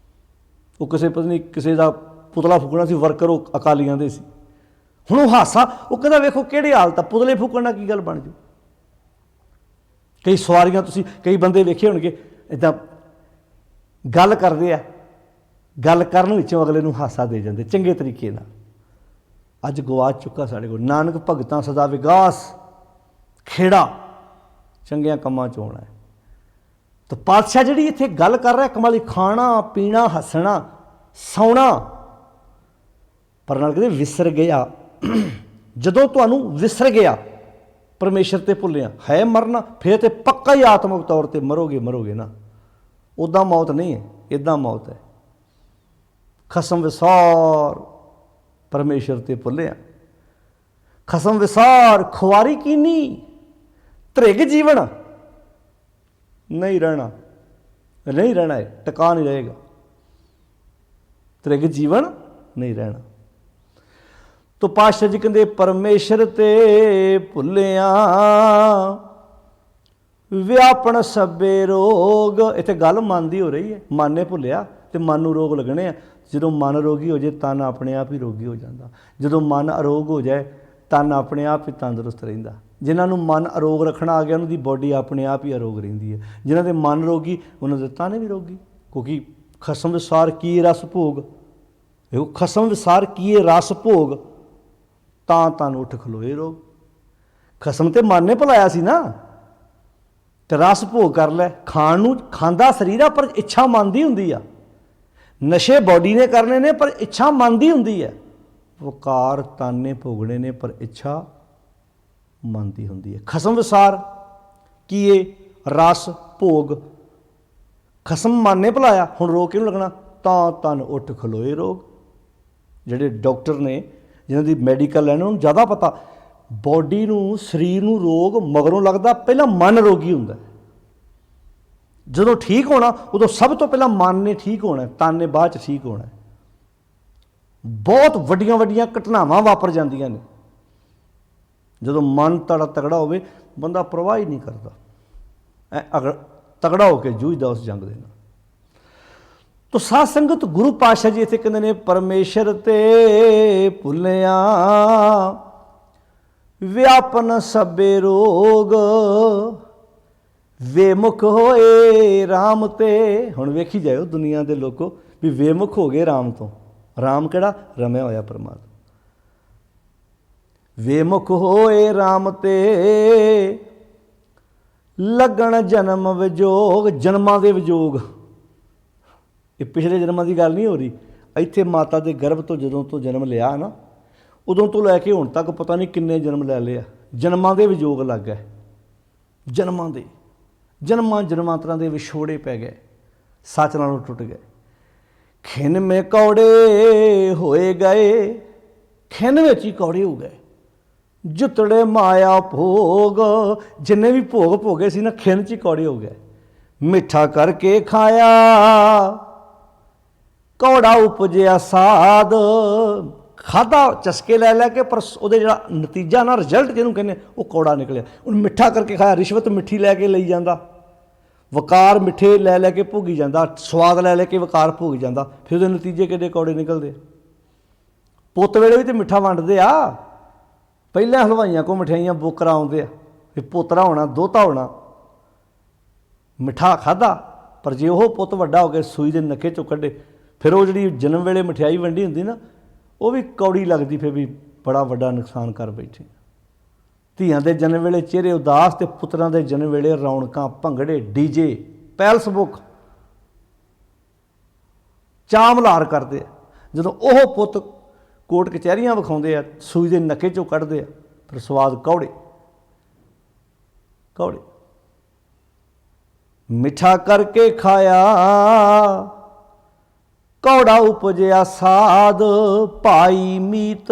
S1: ਉਹ ਕਿਸੇ ਪਤਾ ਨਹੀਂ ਕਿਸੇ ਦਾ ਪੁਤਲਾ ਫੂਕਣਾ ਸੀ, ਵਰਕਰ ਉਹ ਅਕਾਲੀਆਂ ਦੇ ਸੀ। ਹੁਣ ਉਹ ਹਾਸਾ, ਉਹ ਕਹਿੰਦਾ ਵੇਖੋ ਕਿਹੜੀ ਹਾਲਤ ਆ, ਪੁਤਲੇ ਫੂਕਣ ਨਾਲ ਕੀ ਗੱਲ ਬਣ ਜੂ। ਕਈ ਸਵਾਰੀਆਂ ਤੁਸੀਂ ਕਈ ਬੰਦੇ ਵੇਖੇ ਹੋਣਗੇ ਇੱਦਾਂ ਗੱਲ ਕਰਦੇ ਆ, ਗੱਲ ਕਰਨ ਵਿੱਚੋਂ ਅਗਲੇ ਨੂੰ ਹਾਸਾ ਦੇ ਜਾਂਦੇ ਚੰਗੇ ਤਰੀਕੇ ਨਾਲ। ਅੱਜ ਗਵਾਚ ਚੁੱਕਾ ਸਾਡੇ ਕੋਲ। ਨਾਨਕ ਭਗਤਾਂ ਸਦਾ ਵਿਗਾਸ, ਖੇੜਾ ਚੰਗਿਆਂ ਕੰਮਾਂ 'ਚ ਆਉਣਾ ਹੈ। ਤਾਂ ਪਾਤਸ਼ਾਹ ਜਿਹੜੀ ਇੱਥੇ ਗੱਲ ਕਰ ਰਿਹਾ ਕਮਾਲੀ, ਖਾਣਾ ਪੀਣਾ ਹੱਸਣਾ ਸੌਣਾ, ਪਰ ਨਾਲ ਕਹਿੰਦੇ ਵਿਸਰ ਗਿਆ। ਜਦੋਂ ਤੁਹਾਨੂੰ ਵਿਸਰ ਗਿਆ, ਪਰਮੇਸ਼ਰ ਤੇ ਭੁੱਲਿਆ, ਹੈ ਮਰਨਾ, ਫਿਰ ਤੇ ਪੱਕਾ ਹੀ ਆਤਮਿਕ ਤੌਰ ਤੇ ਮਰੋਗੇ ਨਾ। ਉੱਦਾਂ ਮੌਤ ਨਹੀਂ ਹੈ, ਇੱਦਾਂ ਮੌਤ ਹੈ। ਖਸਮ ਵਿਸਾਰ ਪਰਮੇਸ਼ਰ ਤੇ ਭੁੱਲਿਆ, ਖਸਮ ਵਿਸਾਰ ਖੁਆਰੀ ਕੀਨੀ, ਧ੍ਰਿਗ ਜੀਵਨ ਨਹੀਂ ਰਹਿਣਾ, ਨਹੀਂ ਰਹਿਣਾ ਹੈ, ਟਿਕਾ ਨਹੀਂ ਰਹੇਗਾ। ਧ੍ਰਿਗ ਜੀਵਨ ਨਹੀਂ ਰਹਿਣਾ। ਤੋ ਪਾਤਸ਼ਾਹ ਜੀ ਕਹਿੰਦੇ ਪਰਮੇਸ਼ਰ ਤੇ ਭੁੱਲਿਆ, ਵਿਆਪਣ ਸਭੇ ਰੋਗ। ਇੱਥੇ ਗੱਲ ਮਨ ਦੀ ਹੋ ਰਹੀ ਹੈ, ਮਨ ਨੇ ਭੁੱਲਿਆ ਤੇ ਮਨ ਨੂੰ ਰੋਗ ਲੱਗਣੇ ਆ। ਜਦੋਂ ਮਨ ਰੋਗੀ ਹੋ ਜਾਏ ਤਨ ਆਪਣੇ ਆਪ ਹੀ ਰੋਗੀ ਹੋ ਜਾਂਦਾ। ਜਦੋਂ ਮਨ ਅਰੋਗ ਹੋ ਜਾਏ ਤਨ ਆਪਣੇ ਆਪ ਹੀ ਤੰਦਰੁਸਤ ਰਹਿੰਦਾ। ਜਿਨ੍ਹਾਂ ਨੂੰ ਮਨ ਅਰੋਗ ਰੱਖਣਾ ਆ ਗਿਆ, ਉਹਨਾਂ ਦੀ ਬੋਡੀ ਆਪਣੇ ਆਪ ਹੀ ਅਰੋਗ ਰਹਿੰਦੀ ਹੈ। ਜਿਨ੍ਹਾਂ ਦੇ ਮਨ ਰੋਗੀ, ਉਹਨਾਂ ਦੇ ਤਨ ਵੀ ਰੋਗੀ। ਕਿਉਂਕਿ ਖਸਮ ਵਿਸਾਰ ਕੀ ਰਸ ਭੋਗ, ਇਹ ਖਸਮ ਵਿਸਾਰ ਕੀ ਰਸ ਭੋਗ, ਤਾਂ ਤਨ ਉੱਠ ਖਲੋਏ ਰੋਗ। ਖਸਮ ਤੇ ਮਨ ਨੇ ਭੁਲਾਇਆ ਸੀ ਨਾ, ਤੇ ਰਸ ਭੋਗ ਕਰ ਲੈ। ਖਾਣ ਨੂੰ ਖਾਂਦਾ ਸਰੀਰ ਆ, ਪਰ ਇੱਛਾ ਮਨ ਦੀ ਹੁੰਦੀ ਆ। ਨਸ਼ੇ ਬੋਡੀ ਨੇ ਕਰਨੇ ਨੇ, ਪਰ ਇੱਛਾ ਮਨ ਦੀ ਹੁੰਦੀ ਹੈ। ਵਕਾਰ ਤਨ ਨੇ ਭੋਗਣੇ ਨੇ, ਪਰ ਇੱਛਾ ਮਨ ਦੀ ਹੁੰਦੀ ਹੈ। ਖਸਮ ਵਿਸਾਰ ਕੀਏ ਰਸ ਭੋਗ, ਖਸਮ ਮਨ ਨੇ ਭੁਲਾਇਆ, ਹੁਣ ਰੋਗ ਕਿਹਨੂੰ ਲੱਗਣਾ, ਤਾਂ ਤਨ ਉੱਠ ਖਲੋਏ ਰੋਗ। ਜਿਹੜੇ ਡਾਕਟਰ ਨੇ, ਜਿਨ੍ਹਾਂ ਦੀ ਮੈਡੀਕਲ ਹੈ, ਉਹਨਾਂ ਨੂੰ ਜ਼ਿਆਦਾ ਪਤਾ। ਬੋਡੀ ਨੂੰ, ਸਰੀਰ ਨੂੰ ਰੋਗ ਮਗਰੋਂ ਲੱਗਦਾ, ਪਹਿਲਾਂ ਮਨ ਰੋਗੀ ਹੁੰਦਾ। ਜਦੋਂ ਠੀਕ ਹੋਣਾ, ਉਦੋਂ ਸਭ ਤੋਂ ਪਹਿਲਾਂ ਮਨ ਨੇ ਠੀਕ ਹੋਣਾ, ਤਨ ਨੇ ਬਾਅਦ 'ਚ ਠੀਕ ਹੋਣਾ। ਬਹੁਤ ਵੱਡੀਆਂ ਵੱਡੀਆਂ ਘਟਨਾਵਾਂ ਵਾਪਰ ਜਾਂਦੀਆਂ ਨੇ ਜਦੋਂ ਮਨ ਤਗੜਾ ਹੋਵੇ। ਬੰਦਾ ਪ੍ਰਵਾਹ ਹੀ ਨਹੀਂ ਕਰਦਾ, ਤਗੜਾ ਹੋ ਕੇ ਜੂਝਦਾ ਉਸ ਜੰਗ ਦੇ ਨਾਲ। ਤੋ ਸਾਧ ਸੰਗਤ, ਗੁਰੂ ਪਾਤਸ਼ਾਹ ਜੀ ਇੱਥੇ ਕਹਿੰਦੇ ਨੇ ਪਰਮੇਸ਼ਰ ਤੇ ਭੁੱਲਿਆ, ਵਿਆਪਨ ਸਭੇ ਰੋਗ, ਵੇਮੁਖ ਹੋਏ ਰਾਮ ਤੇ। ਹੁਣ ਵੇਖੀ ਜਾਇਓ ਦੁਨੀਆ ਦੇ ਲੋਕੋ ਵੀ ਵੇਮੁਖ ਹੋ ਗਏ ਰਾਮ ਤੋਂ। ਰਾਮ ਕਿਹੜਾ? ਰਮਿਆ ਹੋਇਆ ਪਰਮਾਤਮਾ। ਵੇਮੁਖ ਹੋਏ ਰਾਮ ਤੇ ਲੱਗਣ ਜਨਮ ਵਿਜੋਗ। ਜਨਮਾਂ ਦੇ ਵਿਜੋਗ, ਇਹ ਪਿਛਲੇ ਜਨਮਾਂ ਦੀ ਗੱਲ ਨਹੀਂ ਹੋ ਰਹੀ। ਇੱਥੇ ਮਾਤਾ ਦੇ ਗਰਭ ਤੋਂ ਜਦੋਂ ਤੋਂ ਜਨਮ ਲਿਆ ਨਾ, ਉਦੋਂ ਤੋਂ ਲੈ ਕੇ ਹੁਣ ਤੱਕ ਪਤਾ ਨਹੀਂ ਕਿੰਨੇ ਜਨਮ ਲੈ ਲਿਆ। ਜਨਮਾਂ ਦੇ ਵਿਜੋਗ ਲੱਗ ਗਏ। ਜਨਮਾਂ ਦੇ ਜਨਮਾਂਤਰਾਂ ਦੇ ਵਿਛੋੜੇ ਪੈ ਗਏ, ਸੱਚ ਨਾਲੋਂ ਟੁੱਟ ਗਏ। ਖਿੰਨ ਮੇ ਕੌੜੇ ਹੋਏ ਗਏ, ਖਿੰਨ ਵਿੱਚ ਹੀ ਕੌੜੇ ਹੋ ਗਏ। ਜੁਤੜੇ ਮਾਇਆ ਭੋਗ, ਜਿੰਨੇ ਵੀ ਭੋਗ ਭੋਗੇ ਸੀ ਨਾ, ਖਿੰਨ 'ਚ ਹੀ ਕੌੜੇ ਹੋ ਗਏ। ਮਿੱਠਾ ਕਰਕੇ ਖਾਇਆ ਕੌੜਾ ਉਪਜਿਆ ਸਾਧ। ਖਾਧਾ ਚਸਕੇ ਲੈ ਲੈ ਕੇ, ਪਰ ਉਹਦੇ ਜਿਹੜਾ ਨਤੀਜਾ ਨਾ, ਰਿਜ਼ਲਟ ਜਿਹਨੂੰ ਕਹਿੰਦੇ, ਉਹ ਕੌੜਾ ਨਿਕਲਿਆ। ਉਹਨੂੰ ਮਿੱਠਾ ਕਰਕੇ ਖਾਇਆ। ਰਿਸ਼ਵਤ ਮਿੱਠੀ ਲੈ ਕੇ ਲਈ ਜਾਂਦਾ, ਵਕਾਰ ਮਿੱਠੇ ਲੈ ਲੈ ਕੇ ਭੋਗੀ ਜਾਂਦਾ, ਸਵਾਦ ਲੈ ਲੈ ਕੇ ਵਕਾਰ ਭੋਗ ਜਾਂਦਾ। ਫਿਰ ਉਹਦੇ ਨਤੀਜੇ ਕਿੱਡੇ ਕੌੜੇ ਨਿਕਲਦੇ। ਪੁੱਤ ਵੇਲੇ ਵੀ ਤਾਂ ਮਿੱਠਾ ਵੰਡਦੇ ਆ। ਪਹਿਲਾਂ ਹਲਵਾਈਆਂ ਕੋਲ ਮਠਿਆਈਆਂ ਬੁੱਕ ਕਰਾਉਂਦੇ ਆ ਵੀ ਪੋਤਰਾ ਹੋਣਾ, ਦੋਹਤਾ ਹੋਣਾ। ਮਿੱਠਾ ਖਾਧਾ, ਪਰ ਜੇ ਉਹ ਪੁੱਤ ਵੱਡਾ ਹੋ ਕੇ ਸੂਈ ਦੇ ਨੱਕੇ 'ਚੋਂ ਕੱਢੇ, ਫਿਰ ਉਹ ਜਿਹੜੀ ਜਨਮ ਵੇਲੇ ਮਠਿਆਈ ਵੰਡੀ ਹੁੰਦੀ ਨਾ, ਉਹ ਵੀ ਕੌੜੀ ਲੱਗਦੀ। ਫਿਰ ਵੀ ਬੜਾ ਵੱਡਾ ਨੁਕਸਾਨ ਕਰ ਬੈਠੇ। ਧੀਆਂ ਦੇ ਜਨਮ ਵੇਲੇ ਚਿਹਰੇ ਉਦਾਸ, ਤੇ ਪੁੱਤਰਾਂ ਦੇ ਜਨਮ ਵੇਲੇ ਰੌਣਕਾਂ, ਭੰਗੜੇ, ਡੀਜੇ, ਪੈਲਸ ਬੁੱਕ, ਚਾਮਲਾਰ ਕਰਦੇ ਆ। ਜਦੋਂ ਉਹ ਪੁੱਤ ਕੋਰਟ ਕਚਹਿਰੀਆਂ ਵਿਖਾਉਂਦੇ ਆ, ਸੂਈ ਦੇ ਨੱਕੇ 'ਚੋਂ ਕੱਢਦੇ ਆ, ਫਿਰ ਸਵਾਦ ਕੌੜੇ ਕੌੜੇ। ਮਿੱਠਾ ਕਰਕੇ ਖਾਇਆ ਕੌੜਾ ਉਪਜਿਆ ਸਾਧ। ਭਾਈ ਮੀਤ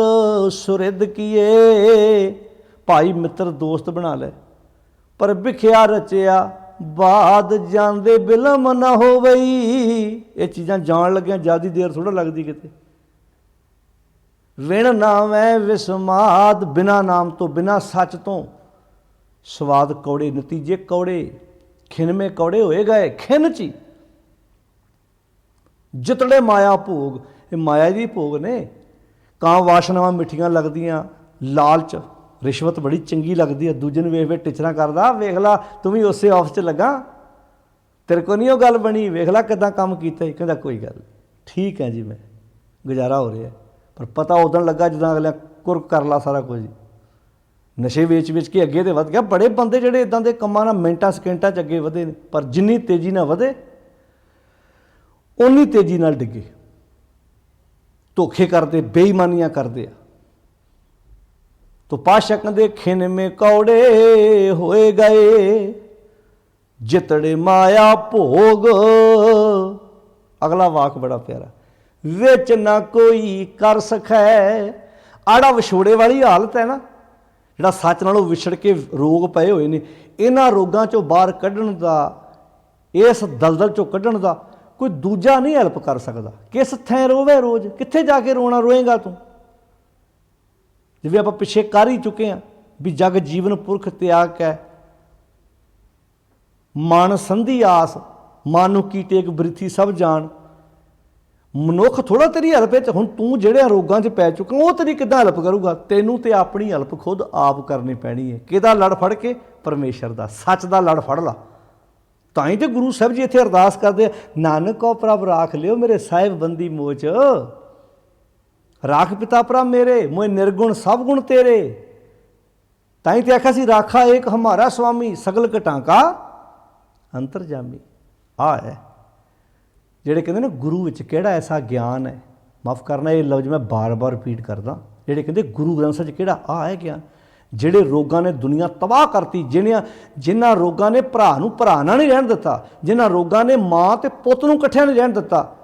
S1: ਸੁਰਿਦ ਕੀਏ, ਭਾਈ ਮਿੱਤਰ ਦੋਸਤ ਬਣਾ ਲੈ, ਪਰ ਵਿਖਿਆ ਰਚਿਆ ਬਾਦ ਜਾਂਦੇ ਬਿਲਮ ਨਾ ਹੋਵਈ। ਇਹ ਚੀਜ਼ਾਂ ਜਾਣ ਲੱਗਿਆਂ ਜ਼ਿਆਦਾ ਦੇਰ ਥੋੜ੍ਹਾ ਲੱਗਦੀ ਕਿਤੇ। ਵਿਣ ਨਾਮੈ ਵਿਸਮਾਦ, ਬਿਨਾਂ ਨਾਮ ਤੋਂ, ਬਿਨਾਂ ਸੱਚ ਤੋਂ ਸਵਾਦ ਕੌੜੇ, ਨਤੀਜੇ ਕੌੜੇ। ਖਿੰਨਵੇਂ ਕੌੜੇ ਹੋਏ ਗਏ, ਖਿੰਨ 'ਚ ਹੀ। ਜਿਤੜੇ ਮਾਇਆ ਭੋਗ, ਇਹ ਮਾਇਆ ਦੀ ਭੋਗ ਨੇ। ਕਾਂ ਵਾਸ਼ਨਾਵਾਂ ਮਿੱਠੀਆਂ ਲੱਗਦੀਆਂ, ਲਾਲਚ, ਰਿਸ਼ਵਤ ਬੜੀ ਚੰਗੀ ਲੱਗਦੀ ਹੈ। ਦੂਜੇ ਨੂੰ ਵੇਖ ਵੇਖ ਟਿਚਰਾਂ ਕਰਦਾ, ਵੇਖ ਲਾ ਤੂੰ ਵੀ ਉਸੇ ਆਫਿਸ 'ਚ ਲੱਗਾ, ਤੇਰੇ ਕੋਲ ਨਹੀਂ ਉਹ ਗੱਲ ਬਣੀ, ਵੇਖ ਲਾ ਕਿੱਦਾਂ ਕੰਮ ਕੀਤਾ। ਹੀ ਕਹਿੰਦਾ ਕੋਈ ਗੱਲ ਠੀਕ ਹੈ ਜੀ, ਮੈਂ ਗੁਜ਼ਾਰਾ ਹੋ ਰਿਹਾ। ਪਰ ਪਤਾ ਉਦੋਂ ਲੱਗਾ ਜਦੋਂ ਅਗਲਾ ਕੁਰਕ ਕਰ ਲਾ ਸਾਰਾ ਕੁਝ। ਨਸ਼ੇ ਵੇਚ ਕੇ ਅੱਗੇ ਤੇ ਵੱਧ ਗਿਆ। ਬੜੇ ਬੰਦੇ ਜਿਹੜੇ ਇੱਦਾਂ ਦੇ ਕੰਮਾਂ ਨਾਲ ਮਿੰਟਾਂ ਸਕਿੰਟਾਂ 'ਚ ਅੱਗੇ ਵਧੇ ਨੇ, ਪਰ ਜਿੰਨੀ ਤੇਜ਼ੀ ਨਾਲ ਵਧੇ ਉਨੀ ਤੇਜ਼ੀ ਨਾਲ ਡਿੱਗੇ। ਧੋਖੇ ਕਰਦੇ, ਬੇਈਮਾਨੀਆਂ ਕਰਦੇ ਆ। ਤੋ ਪਾਤਸ਼ਾਹ ਕਹਿੰਦੇ ਖਿੰਨ ਮੇ ਕੌੜੇ ਹੋਏ ਗਏ, ਜਿਤੜੇ ਮਾਇਆ ਭੋਗ। ਅਗਲਾ ਵਾਕ ਬੜਾ ਪਿਆਰਾ, ਵਿੱਚ ਨਾ ਕੋਈ ਕਰ ਸਕੈ। ਆੜਾ ਵਿਛੋੜੇ ਵਾਲੀ ਹਾਲਤ ਹੈ ਨਾ, ਜਿਹੜਾ ਸੱਚ ਨਾਲੋਂ ਵਿਛੜ ਕੇ ਰੋਗ ਪਏ ਹੋਏ ਨੇ, ਇਹਨਾਂ ਰੋਗਾਂ 'ਚੋਂ ਬਾਹਰ ਕੱਢਣ ਦਾ, ਇਸ ਦਲਦਲ 'ਚੋਂ ਕੱਢਣ ਦਾ ਕੋਈ ਦੂਜਾ ਨਹੀਂ ਹੈਲਪ ਕਰ ਸਕਦਾ। ਕਿਸ ਥੈਂ ਰੋਵੇ ਰੋਜ਼, ਕਿੱਥੇ ਜਾ ਕੇ ਰੋਣਾ ਰੋਏਗਾ ਤੂੰ। ਜਿਵੇਂ ਆਪਾਂ ਪਿੱਛੇ ਕਰ ਹੀ ਚੁੱਕੇ ਹਾਂ ਵੀ ਜਗ ਜੀਵਨ ਪੁਰਖ ਤਿਆਗ ਕੈ, ਮਨ ਸੰਧੀ ਆਸ, ਮਨ ਨੂੰ ਕੀ ਟੇਕ ਬ੍ਰਿਥੀ ਸਭ ਜਾਣ। ਮਨੁੱਖ ਥੋੜ੍ਹਾ ਤੇਰੀ ਹੈਲਪ ਵਿੱਚ, ਹੁਣ ਤੂੰ ਜਿਹੜੇ ਰੋਗਾਂ 'ਚ ਪੈ ਚੁੱਕਾ, ਉਹ ਤੇਰੀ ਕਿੱਦਾਂ ਹੈਲਪ ਕਰੂਗਾ। ਤੈਨੂੰ ਤੇ ਆਪਣੀ ਹੈਲਪ ਖੁਦ ਆਪ ਕਰਨੀ ਪੈਣੀ ਹੈ। ਕਿਹਦਾ ਲੜ ਫੜ ਕੇ? ਪਰਮੇਸ਼ਰ ਦਾ, ਸੱਚ ਦਾ ਲੜ ਫੜ ਲਾ। ਤਾਂ ਹੀ ਤੇ ਗੁਰੂ ਸਾਹਿਬ ਜੀ ਇੱਥੇ ਅਰਦਾਸ ਕਰਦੇ ਆ, ਨਾਨਕੋ ਪ੍ਰਭ ਰਾਖ ਲਿਓ ਮੇਰੇ ਸਾਹਿਬ ਬੰਦੀ ਮੋਚ। ਰਾਖ ਪਿਤਾ ਪ੍ਰਭ ਮੇਰੇ, ਮੋਏ ਨਿਰਗੁਣ ਸਭ ਗੁਣ ਤੇਰੇ। ਤਾਂ ਹੀ ਤੇ ਆਖਿਆ ਸੀ, ਰਾਖਾ ਏਕ ਹਮਾਰਾ ਸੁਆਮੀ, ਸਗਲ ਘਟਾਂ ਕਾ ਅੰਤਰਜਾਮੀ। ਆਹ ਹੈ ਜਿਹੜੇ ਕਹਿੰਦੇ ਨੇ ਗੁਰੂ ਵਿੱਚ ਕਿਹੜਾ ਐਸਾ ਗਿਆਨ ਹੈ। ਮਾਫ ਕਰਨਾ ਇਹ ਲਫ਼ਜ਼ ਮੈਂ ਬਾਰ-ਬਾਰ ਰਿਪੀਟ ਕਰਦਾ। ਜਿਹੜੇ ਕਹਿੰਦੇ ਗੁਰੂ ਗ੍ਰੰਥ ਸਾਹਿਬ 'ਚ ਕਿਹੜਾ ਆਹ ਹੈ ਗਿਆਨ। ਜਿਹੜੇ ਰੋਗਾਂ ਨੇ ਦੁਨੀਆ ਤਬਾਹ ਕਰਤੀ, ਜਿਨ੍ਹਾਂ ਰੋਗਾਂ ਨੇ ਭਰਾ ਨੂੰ ਭਰਾ ਨਾਲ ਨਹੀਂ ਰਹਿਣ ਦਿੱਤਾ, ਜਿਨ੍ਹਾਂ ਰੋਗਾਂ ਨੇ ਮਾਂ ਅਤੇ ਪੁੱਤ ਨੂੰ ਇਕੱਠਿਆਂ ਨਹੀਂ ਰਹਿਣ ਦਿੱਤਾ,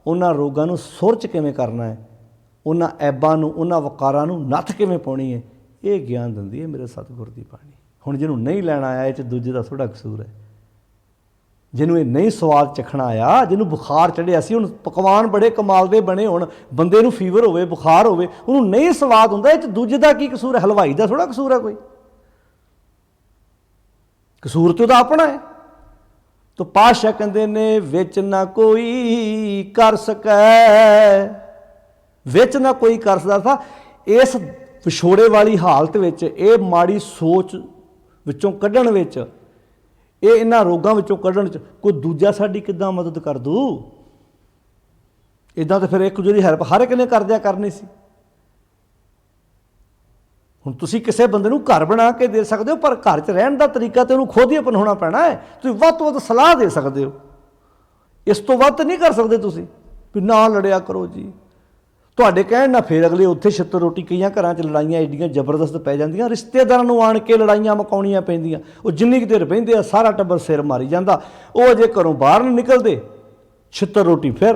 S1: ਉਹਨਾਂ ਰੋਗਾਂ ਨੂੰ ਸੁਰ 'ਚ ਕਿਵੇਂ ਕਰਨਾ ਹੈ, ਉਹਨਾਂ ਐਬਾਂ ਨੂੰ, ਉਹਨਾਂ ਵਕਾਰਾਂ ਨੂੰ ਨੱਥ ਕਿਵੇਂ ਪਾਉਣੀ ਹੈ, ਇਹ ਗਿਆਨ ਦਿੰਦੀ ਹੈ ਮੇਰੇ ਸਤਿਗੁਰ ਦੀ ਬਾਣੀ। ਹੁਣ ਜਿਹਨੂੰ ਨਹੀਂ ਲੈਣਾ ਆਇਆ, ਇਹ 'ਚ ਦੂਜੇ ਦਾ ਥੋੜ੍ਹਾ ਕਸੂਰ ਹੈ। ਜਿਹਨੂੰ ਇਹ ਨਹੀਂ ਸਵਾਦ ਚਖਣਾ ਆਇਆ, ਜਿਹਨੂੰ ਬੁਖਾਰ ਚੜ੍ਹਿਆ ਸੀ, ਹੁਣ ਪਕਵਾਨ ਬੜੇ ਕਮਾਲ ਦੇ ਬਣੇ ਹੋਣ, ਬੰਦੇ ਨੂੰ ਫੀਵਰ ਹੋਵੇ, ਬੁਖਾਰ ਹੋਵੇ, ਉਹਨੂੰ ਨਹੀਂ ਸਵਾਦ ਹੁੰਦਾ, ਇਹ 'ਚ ਦੂਜੇ ਦਾ ਕੀ ਕਸੂਰ ਹੈ? ਹਲਵਾਈ ਦਾ ਥੋੜ੍ਹਾ ਕਸੂਰ ਹੈ ਕੋਈ। ਕਸੂਰ ਤੇ ਉਹਦਾ ਆਪਣਾ ਹੈ। ਤੋ ਪਾਤਸ਼ਾਹ ਕਹਿੰਦੇ ਨੇ ਵਿੱਚ ਨਾ ਕੋਈ ਕਰ ਸਕੈ, ਵਿੱਚ ਨਾ ਕੋਈ ਕਰ ਸਕਦਾ ਥਾ। ਇਸ ਵਿਛੋੜੇ ਵਾਲੀ ਹਾਲਤ ਵਿੱਚ, ਇਹ ਮਾੜੀ ਸੋਚ ਵਿੱਚੋਂ ਕੱਢਣ ਵਿੱਚ, ਇਹਨਾਂ ਰੋਗਾਂ ਵਿੱਚੋਂ ਕੱਢਣ 'ਚ ਕੋਈ ਦੂਜਾ ਸਾਡੀ ਕਿੱਦਾਂ ਮਦਦ ਕਰ ਦੂ? इदां तो फिर एक दूजे की हैल्प हर एक ने कर दिया करनी सी। हुण तुसीं किसी बंदे नूं घर बना के दे सकते हो, पर घर च रहन का तरीका तो उन्होंने खुद ही अपनाउणा पैना है। तुसीं वध तो वध सलाह दे सकते हो, इस तो वध नहीं कर सकते तुसीं भी ना लड़िया करो जी। तुहाडे कहण नाल फिर अगले उत्थे छित्तर रोटी, कई घरां च लड़ाइयां एडियां जबरदस्त पै जांदियां, रिश्तेदारां नूं आण के लड़ाइयां मकाउणियां पैंदियां। वो जिन्नी कुि देर बहिंदे आ सारा टब्बर सिर मारी जांदा, वो अजे घरों बाहर नहीं निकलदे छित्तर रोटी। फिर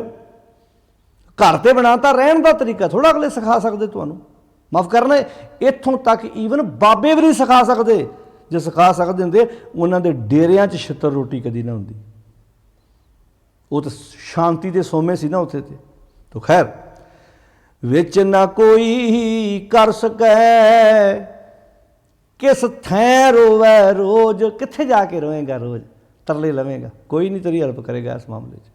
S1: घर ते बनाता रहन का तरीका थोड़ा अगले सिखा सकते तुहानूं। माफ़ करना, इत्थों तक ईवन बाबे भी नहीं सिखा सकते। जे सिखा सकते होंदे उन्हां दे डेरियां च छित्तर रोटी कदी ना हुंदी। वो तो शांति के सोमे सी ना उत्थे ते। तो खैर, विच ना कोई कर सकै किस थैं रोवै रोज, कित्थे जाके रोएगा रोज, तरले लवेगा, कोई नहीं तेरी हेल्प करेगा इस मामले च।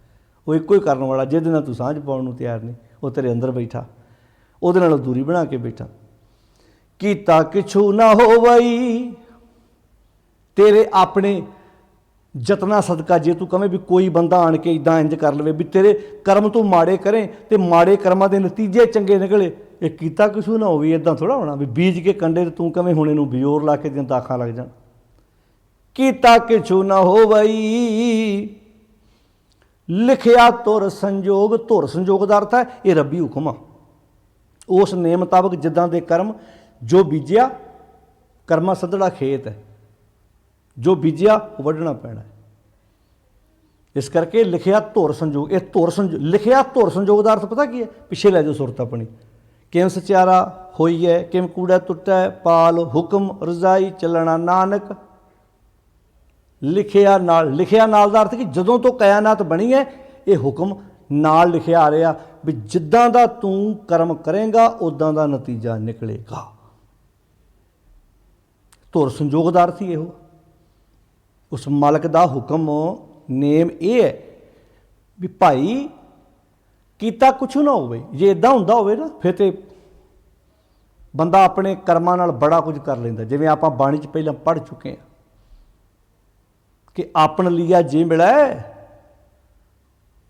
S1: वो एको ही करने वाला जिहदे नाल तूं सांझ पाउण नूं तैयार नहीं, वो तेरे अंदर बैठा, ਉਹਦੇ ਨਾਲ दूरी बना के बैठा। कीता किछू ना होवई तेरे अपने जतना सदका, जे तू कहें भी कोई बंदा आण के इदां इंज कर लवे भी तेरे कर्म तू माड़े करें तो माड़े कर्मां दे नतीजे चंगे निकले, ये कीता किछू ना होवे इदां थोड़ा होना भी बीज के कंडे तू कहें हुणे नूं बियोर ला के ਦੀਆਂ दाखां लग जाण। कीता किछू ना होवई लिखिया तुर संजोग, तुर संजोग का अर्थ है ये रब्बी हुक्म आ। उस नेम मुताबक जिद्दां दे कर्म, जो बीजिया कर्मा सदड़ा खेत है, जो बीजिया वो वढ़ना पैना है। इस करके लिखिया धुर संजोग, ये धुर संजोग लिखिया धुर संजोग का अर्थ पता की है, पिछे लै जाओ सुरत अपनी। किम सचारा होई है, किम कूड़ा टुटा है, पाल हुक्म रजाई चलना नानक। लिखिया नाल का अर्थ कि जदों तो कयानात बनी है ये हुक्म नाल लिखिया आ रहा भी जिद्दां दा तू कर्म करेगा उदां दा नतीजा निकलेगा। धुर संजोग का अर्थ ही इहो। उस मालक का हुक्म नेम ये है भी भाई कीता कुछ ना हो। जे इदां हुंदा होवे ना फिर तो बंदा अपने कर्मां नाल बड़ा कुछ कर लैंदा। जिवें आपां बाणी च पहलां पढ़ चुके हैं कि आपन लिया जे मिला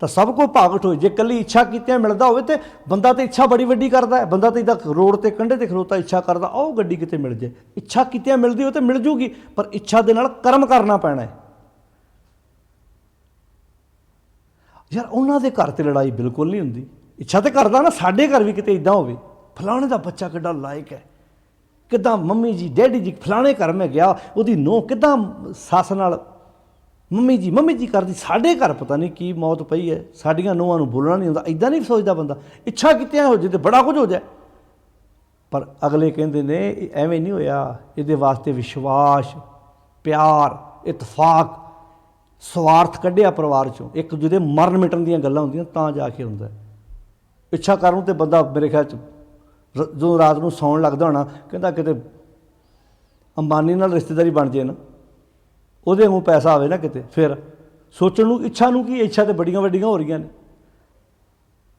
S1: तो सब को भागट हो। जे कली इच्छा कीतियां मिलता हो तो बंदा तो इच्छा बड़ी वड्डी करता है। बंदा तो इदा रोड ते कंढे ते खलोता इच्छा करता आओ गड्डी किते मिल जाए। इच्छा कीतियां मिलती हो तो मिल जूगी, पर इच्छा दे नाल कर्म करना पैना है। यार उन्हां दे घर ते लड़ाई बिल्कुल नहीं हुंदी। इच्छा तो करदा ना साडे घर भी किते इदां होवे, फलाणे दा बच्चा किड्डा लायक है, किदां मम्मी जी डैडी जी फलाणे घर में गया, उहदी नूंह किदां सस नाल मम्मी जी करती। साढ़े घर पता नहीं की मौत पई है, साड़ियां नूहां नूं बोलना नहीं आता। इदां नहीं सोचता बंदा। इच्छा कीतियां हो जाए तो बड़ा कुछ हो जाए, पर अगले कहते ने एवें नहीं होया। ये वास्ते विश्वास, प्यार, इतफाक, स्वार्थ कढ़िया परिवार चों। एक दूजे मरण मिटन दीयां गल्लां हुंदियां तां जाके हुंदा। इच्छा करूँ तो बंदा मेरे ख्याल च जो रात नूं सौण लगदा होना कहंदा किते अंबानी नाल रिश्तेदारी बन जाए ना, ਉਹਦੇ ਮੂੰਹ पैसा आवे ना किते, फिर सोचण नूं इच्छा नूं की इच्छा तो बड़ियां वड्डियां हो रही ने।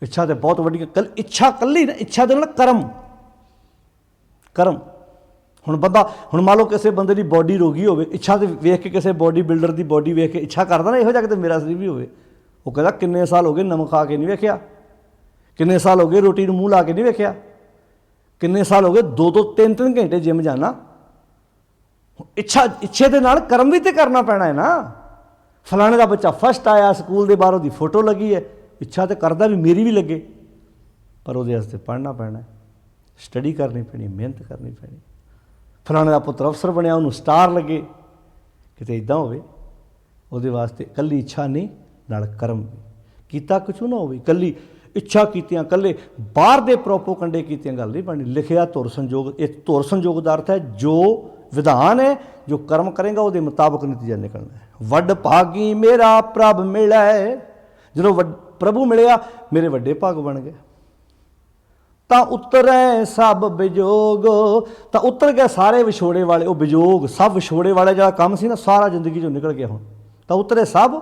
S1: इच्छा तो बहुत वड्डियां, कल इच्छा कल्ली ना, इच्छा दे नाल कर्म। हुण बंदा हुण मान लो किसी बंदे की बॉडी रोगी होवे, इच्छा तो वेख के किसी बॉडी बिल्डर की बॉडी वेख के इच्छा करदा ना इहो जिहा किते मेरा शरीर भी होवे। वो कहदा किन्ने साल हो गए नमक खा के नहीं वेखिया, किन्ने साल हो गए रोटी नूं मूँह ला के नहीं वेखिया, किन्ने साल हो गए 2-2 3-3 घंटे जिम जाना। इच्छे दे नाल कर्म भी तो करना पैना है ना। फलाने का बच्चा फस्ट आया, स्कूल के बाहर उसकी फोटो लगी है, इच्छा तो करता भी मेरी भी लगे, पर वो पढ़ना पैना है, स्टडी करनी पैनी, मेहनत करनी पैनी। फलाने का पुत्र अफसर बनया, उन्होंने स्टार लगे, किते इदां होवे। उहदे वास्ते कल्ली इच्छा नहीं, नाल कर्म भी। कीता कुछ ना होवे, कल्ली इच्छा कीतियां कल्ले बाहर दे प्रोपो कंडे कीतियां गल नहीं बननी। लिखिया धुर संजोग, एक धुर संजोग का अर्थ है जो विधान है, जो कर्म करेगा वो मुताबिक नतीजा निकलना है। वड भागी मेरा प्रभ मिला है, जो प्रभु मिलया मेरे वड्डे भाग बन गए। ता उतरै सब विजोग, तो उतर गए सारे विछोड़े वाले, वो विजोग सब विछोड़े वाले जो काम सी ना सारा जिंदगी चो निकल गया। हुण तो उतरे सब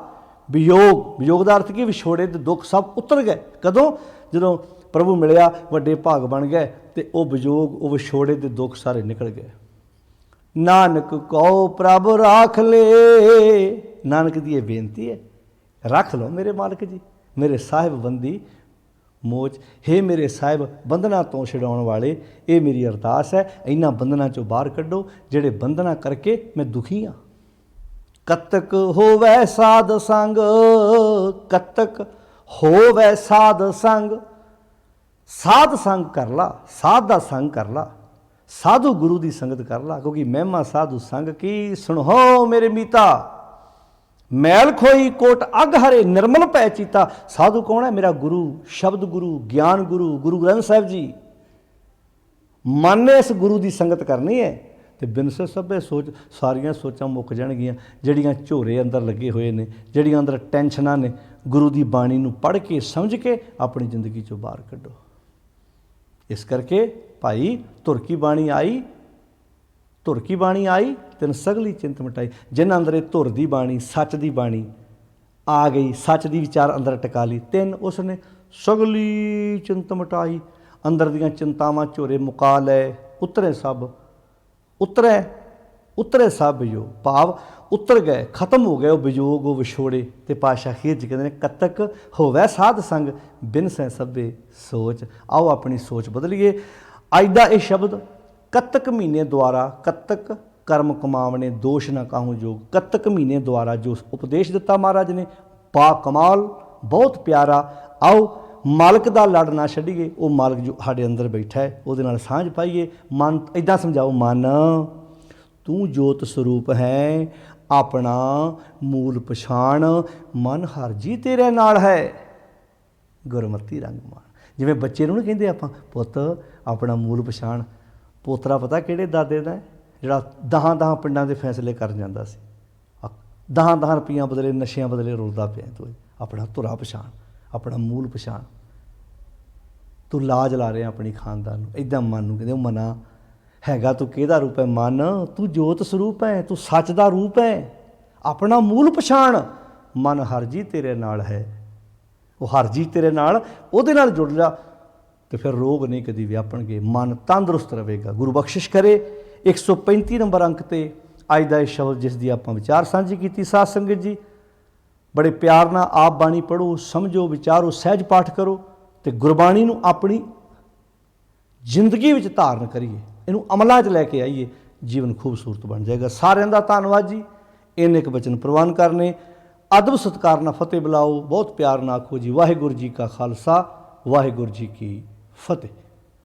S1: वियोग, वियोग का अर्थ की विछोड़े दे दुख सब उतर गए। कदों जो प्रभु मिलया वड्डे भाग बन गए, तो वह विजोग वो विछोड़े दे दुख सारे निकल गए। नानक कहो प्रभ राख ले, नानक की यह बेनती है, रख लो मेरे मालिक जी, मेरे साहिब बंदी ਮੋਚ। हे ਮੇਰੇ ਸਾਹਿਬ ਬੰਧਨਾਂ ਤੋਂ ਛਡਾਉਣ ਵਾਲੇ, ਇਹ ਮੇਰੀ ਅਰਦਾਸ ਹੈ, ਇਹਨਾਂ ਬੰਧਨਾਂ ਚੋਂ ਬਾਹਰ ਕੱਢੋ ਜਿਹੜੇ ਬੰਧਨਾਂ ਕਰਕੇ ਮੈਂ ਦੁਖੀ ਹਾਂ। ਕਤਕ ਹੋਵੈ ਸਾਧ ਸੰਗ, ਕਤਕ ਹੋਵੈ ਸਾਧ ਸੰਗ। ਸਾਧ ਸੰਗ ਕਰ ਲਾ, ਸਾਧ ਦਾ ਸੰਗ ਕਰ ਲਾ, ਸਾਧੂ ਗੁਰੂ ਦੀ ਸੰਗਤ ਕਰ ਲਾ, ਕਿਉਂਕਿ ਮਹਿਮਾ ਸਾਧੂ ਸੰਗ ਕੀ। ਸੁਣੋ ਮੇਰੇ ਮੀਤਾ, ਮੈਲ ਖੋਈ ਕੋਟ ਅਗ ਹਰੇ, ਨਿਰਮਲ ਭੈ ਚੀਤਾ। ਸਾਧੂ ਕੌਣ ਹੈ? ਮੇਰਾ ਗੁਰੂ, ਸ਼ਬਦ ਗੁਰੂ, ਗਿਆਨ ਗੁਰੂ, ਗੁਰੂ ਗ੍ਰੰਥ ਸਾਹਿਬ ਜੀ। ਮਨ ਨੇ ਇਸ ਗੁਰੂ ਦੀ ਸੰਗਤ ਕਰਨੀ ਹੈ ਤੇ ਬਿਨਸੇ ਸਭੇ ਸੋਚ, ਸਾਰੀਆਂ ਸੋਚਾਂ ਮੁੱਕ ਜਾਣਗੀਆਂ ਜਿਹੜੀਆਂ ਝੋਰੇ ਅੰਦਰ ਲੱਗੇ ਹੋਏ ਨੇ, ਜਿਹੜੀਆਂ ਅੰਦਰ ਟੈਨਸ਼ਨਾਂ ਨੇ। ਗੁਰੂ ਦੀ ਬਾਣੀ ਨੂੰ ਪੜ੍ਹ ਕੇ ਸਮਝ ਕੇ ਆਪਣੀ ਜ਼ਿੰਦਗੀ ਚੋਂ ਬਾਹਰ ਕੱਢੋ। ਇਸ ਕਰਕੇ ਭਾਈ ਧੁਰ ਕੀ ਬਾਣੀ ਆਈ, ਧੁਰ ਕੀ ਬਾਣੀ ਆਈ ਤੈਨੂੰ ਸਗਲੀ ਚਿੰਤ ਮਿਟਾਈ। ਜਿਨ੍ਹਾਂ ਅੰਦਰ ਇਹ ਧੁਰ ਦੀ ਬਾਣੀ, ਸੱਚ ਦੀ ਬਾਣੀ ਆ ਗਈ, ਸੱਚ ਦੀ ਵਿਚਾਰ ਅੰਦਰ ਟਿਕਾ ਲਈ, ਤਿੰਨ ਉਸਨੇ ਸਗਲੀ ਚਿੰਤ ਮਿਟਾਈ। ਅੰਦਰ ਦੀਆਂ ਚਿੰਤਾਵਾਂ ਝੋਰੇ ਮੁਕਾ ਲਏ, ਉਤਰੇ ਸਭ, ਉਤਰੇ ਸਭ ਵਿਜੋਗ, ਭਾਵ ਉਤਰ ਗਏ, ਖਤਮ ਹੋ ਗਏ ਉਹ ਵਿਜੋਗ, ਉਹ ਵਿਛੋੜੇ। ਤੇ ਪਾਤਸ਼ਾਹ ਅਖੀਰ 'ਚ ਕਹਿੰਦੇ ਨੇ ਕਤਕ ਹੋਵੈ ਸਾਧ ਸੰਗ, ਬਿਨ ਸੈ ਸਭੇ ਸੋਚ। ਆਓ ਆਪਣੀ ਸੋਚ ਬਦਲੀਏ। ਅੱਜ ਦਾ ਇਹ ਸ਼ਬਦ ਕੱਤਕ ਮਹੀਨੇ ਦੁਆਰਾ, ਕੱਤਕ ਕਰਮ ਕਮਾਵਣੇ ਦੋਸ਼ ਨਾ ਕਾਹੂ ਜੋਗ। ਕੱਤਕ ਮਹੀਨੇ ਦੁਆਰਾ ਜੋ ਉਪਦੇਸ਼ ਦਿੱਤਾ ਮਹਾਰਾਜ ਨੇ, ਬਾ ਕਮਾਲ, ਬਹੁਤ ਪਿਆਰਾ। ਆਓ ਮਾਲਕ ਦਾ ਲੜ ਨਾ ਛੱਡੀਏ, ਉਹ ਮਾਲਕ ਜੋ ਸਾਡੇ ਅੰਦਰ ਬੈਠਾ ਹੈ ਉਹਦੇ ਨਾਲ ਸਾਂਝ ਪਾਈਏ। ਮਨ ਇੱਦਾਂ ਸਮਝਾਓ, ਮਨ ਤੂੰ ਜੋਤ ਸਰੂਪ ਹੈ, ਆਪਣਾ ਮੂਲ ਪਛਾਣ, ਮਨ ਹਰ ਜੀ ਤੇਰੇ ਨਾਲ ਹੈ, ਗੁਰਮਤੀ ਰੰਗ ਮਾਣ। ਜਿਵੇਂ ਬੱਚੇ ਨੂੰ ਨਹੀਂ ਕਹਿੰਦੇ ਆਪਾਂ, ਪੁੱਤ ਆਪਣਾ ਮੂਲ ਪਛਾਣ। ਪੋਤਰਾ ਪਤਾ ਕਿਹੜੇ ਦਾਦੇ ਦਾ ਹੈ? ਜਿਹੜਾ 10 ਪਿੰਡਾਂ ਦੇ ਫੈਸਲੇ ਕਰ ਜਾਂਦਾ ਸੀ, 10 ਰੁਪਈਆਂ ਬਦਲੇ, ਨਸ਼ਿਆਂ ਬਦਲੇ ਰੁਲਦਾ ਪਿਆ ਤੂੰ। ਆਪਣਾ ਧੁਰਾ ਪਛਾਣ, ਆਪਣਾ ਮੂਲ ਪਛਾਣ। ਤੂੰ ਲਾਜ ਲਾ ਰਿਹਾ ਆਪਣੀ ਖਾਨਦਾਨ ਨੂੰ। ਇੱਦਾਂ ਮਨ ਨੂੰ ਕਹਿੰਦੇ, ਉਹ ਮਨਾ ਹੈਗਾ ਤੂੰ ਕਿਹਦਾ ਰੂਪ ਹੈ? ਮਨ ਤੂੰ ਜੋਤ ਸਰੂਪ ਹੈ, ਤੂੰ ਸੱਚ ਦਾ ਰੂਪ ਹੈ, ਆਪਣਾ ਮੂਲ ਪਛਾਣ। ਮਨ ਹਰ ਜੀ ਤੇਰੇ ਨਾਲ ਹੈ, ਉਹ ਹਰ ਜੀ ਤੇਰੇ ਨਾਲ, ਉਹਦੇ ਨਾਲ ਜੁੜ ਜਾ ਤੇ ਫਿਰ ਰੋਗ ਨਹੀਂ ਕਦੀ ਵਿਆਪਣਗੇ, ਮਨ ਤੰਦਰੁਸਤ ਰਹੇਗਾ। ਗੁਰੂ ਬਖਸ਼ਿਸ਼ ਕਰੇ। 135 ਨੰਬਰ ਅੰਕ ਤੇ ਅੱਜ ਦਾ ਇਹ ਸ਼ਬਦ ਜਿਸ ਦੀ ਆਪਾਂ ਵਿਚਾਰ ਸਾਂਝੀ ਕੀਤੀ। ਸਾਧ ਸੰਗਤ ਜੀ, ਬੜੇ ਪਿਆਰ ਨਾਲ ਆਪ ਬਾਣੀ ਪੜ੍ਹੋ, ਸਮਝੋ, ਵਿਚਾਰੋ, ਸਹਿਜ ਪਾਠ ਕਰੋ ਤੇ ਗੁਰਬਾਣੀ ਨੂੰ ਆਪਣੀ ਜ਼ਿੰਦਗੀ ਵਿੱਚ ਧਾਰਨ ਕਰੀਏ, ਇਹਨੂੰ ਅਮਲਾਂ 'ਚ ਲੈ ਕੇ ਆਈਏ, ਜੀਵਨ ਖੂਬਸੂਰਤ ਬਣ ਜਾਏਗਾ। ਸਾਰਿਆਂ ਦਾ ਧੰਨਵਾਦ ਜੀ। ਇੰਨੇ ਇੱਕ ਬਚਨ ਪ੍ਰਵਾਨ ਕਰਨੇ। ਅਦਬ ਸਤਿਕਾਰ ਨਾਲ ਫਤਿਹ ਬੁਲਾਓ, ਬਹੁਤ ਪਿਆਰ ਨਾਲ ਆਖੋ ਜੀ। ਵਾਹਿਗੁਰੂ ਜੀ ਕਾ ਖਾਲਸਾ, ਵਾਹਿਗੁਰੂ ਜੀ ਕੀ ਫਤਿਹ।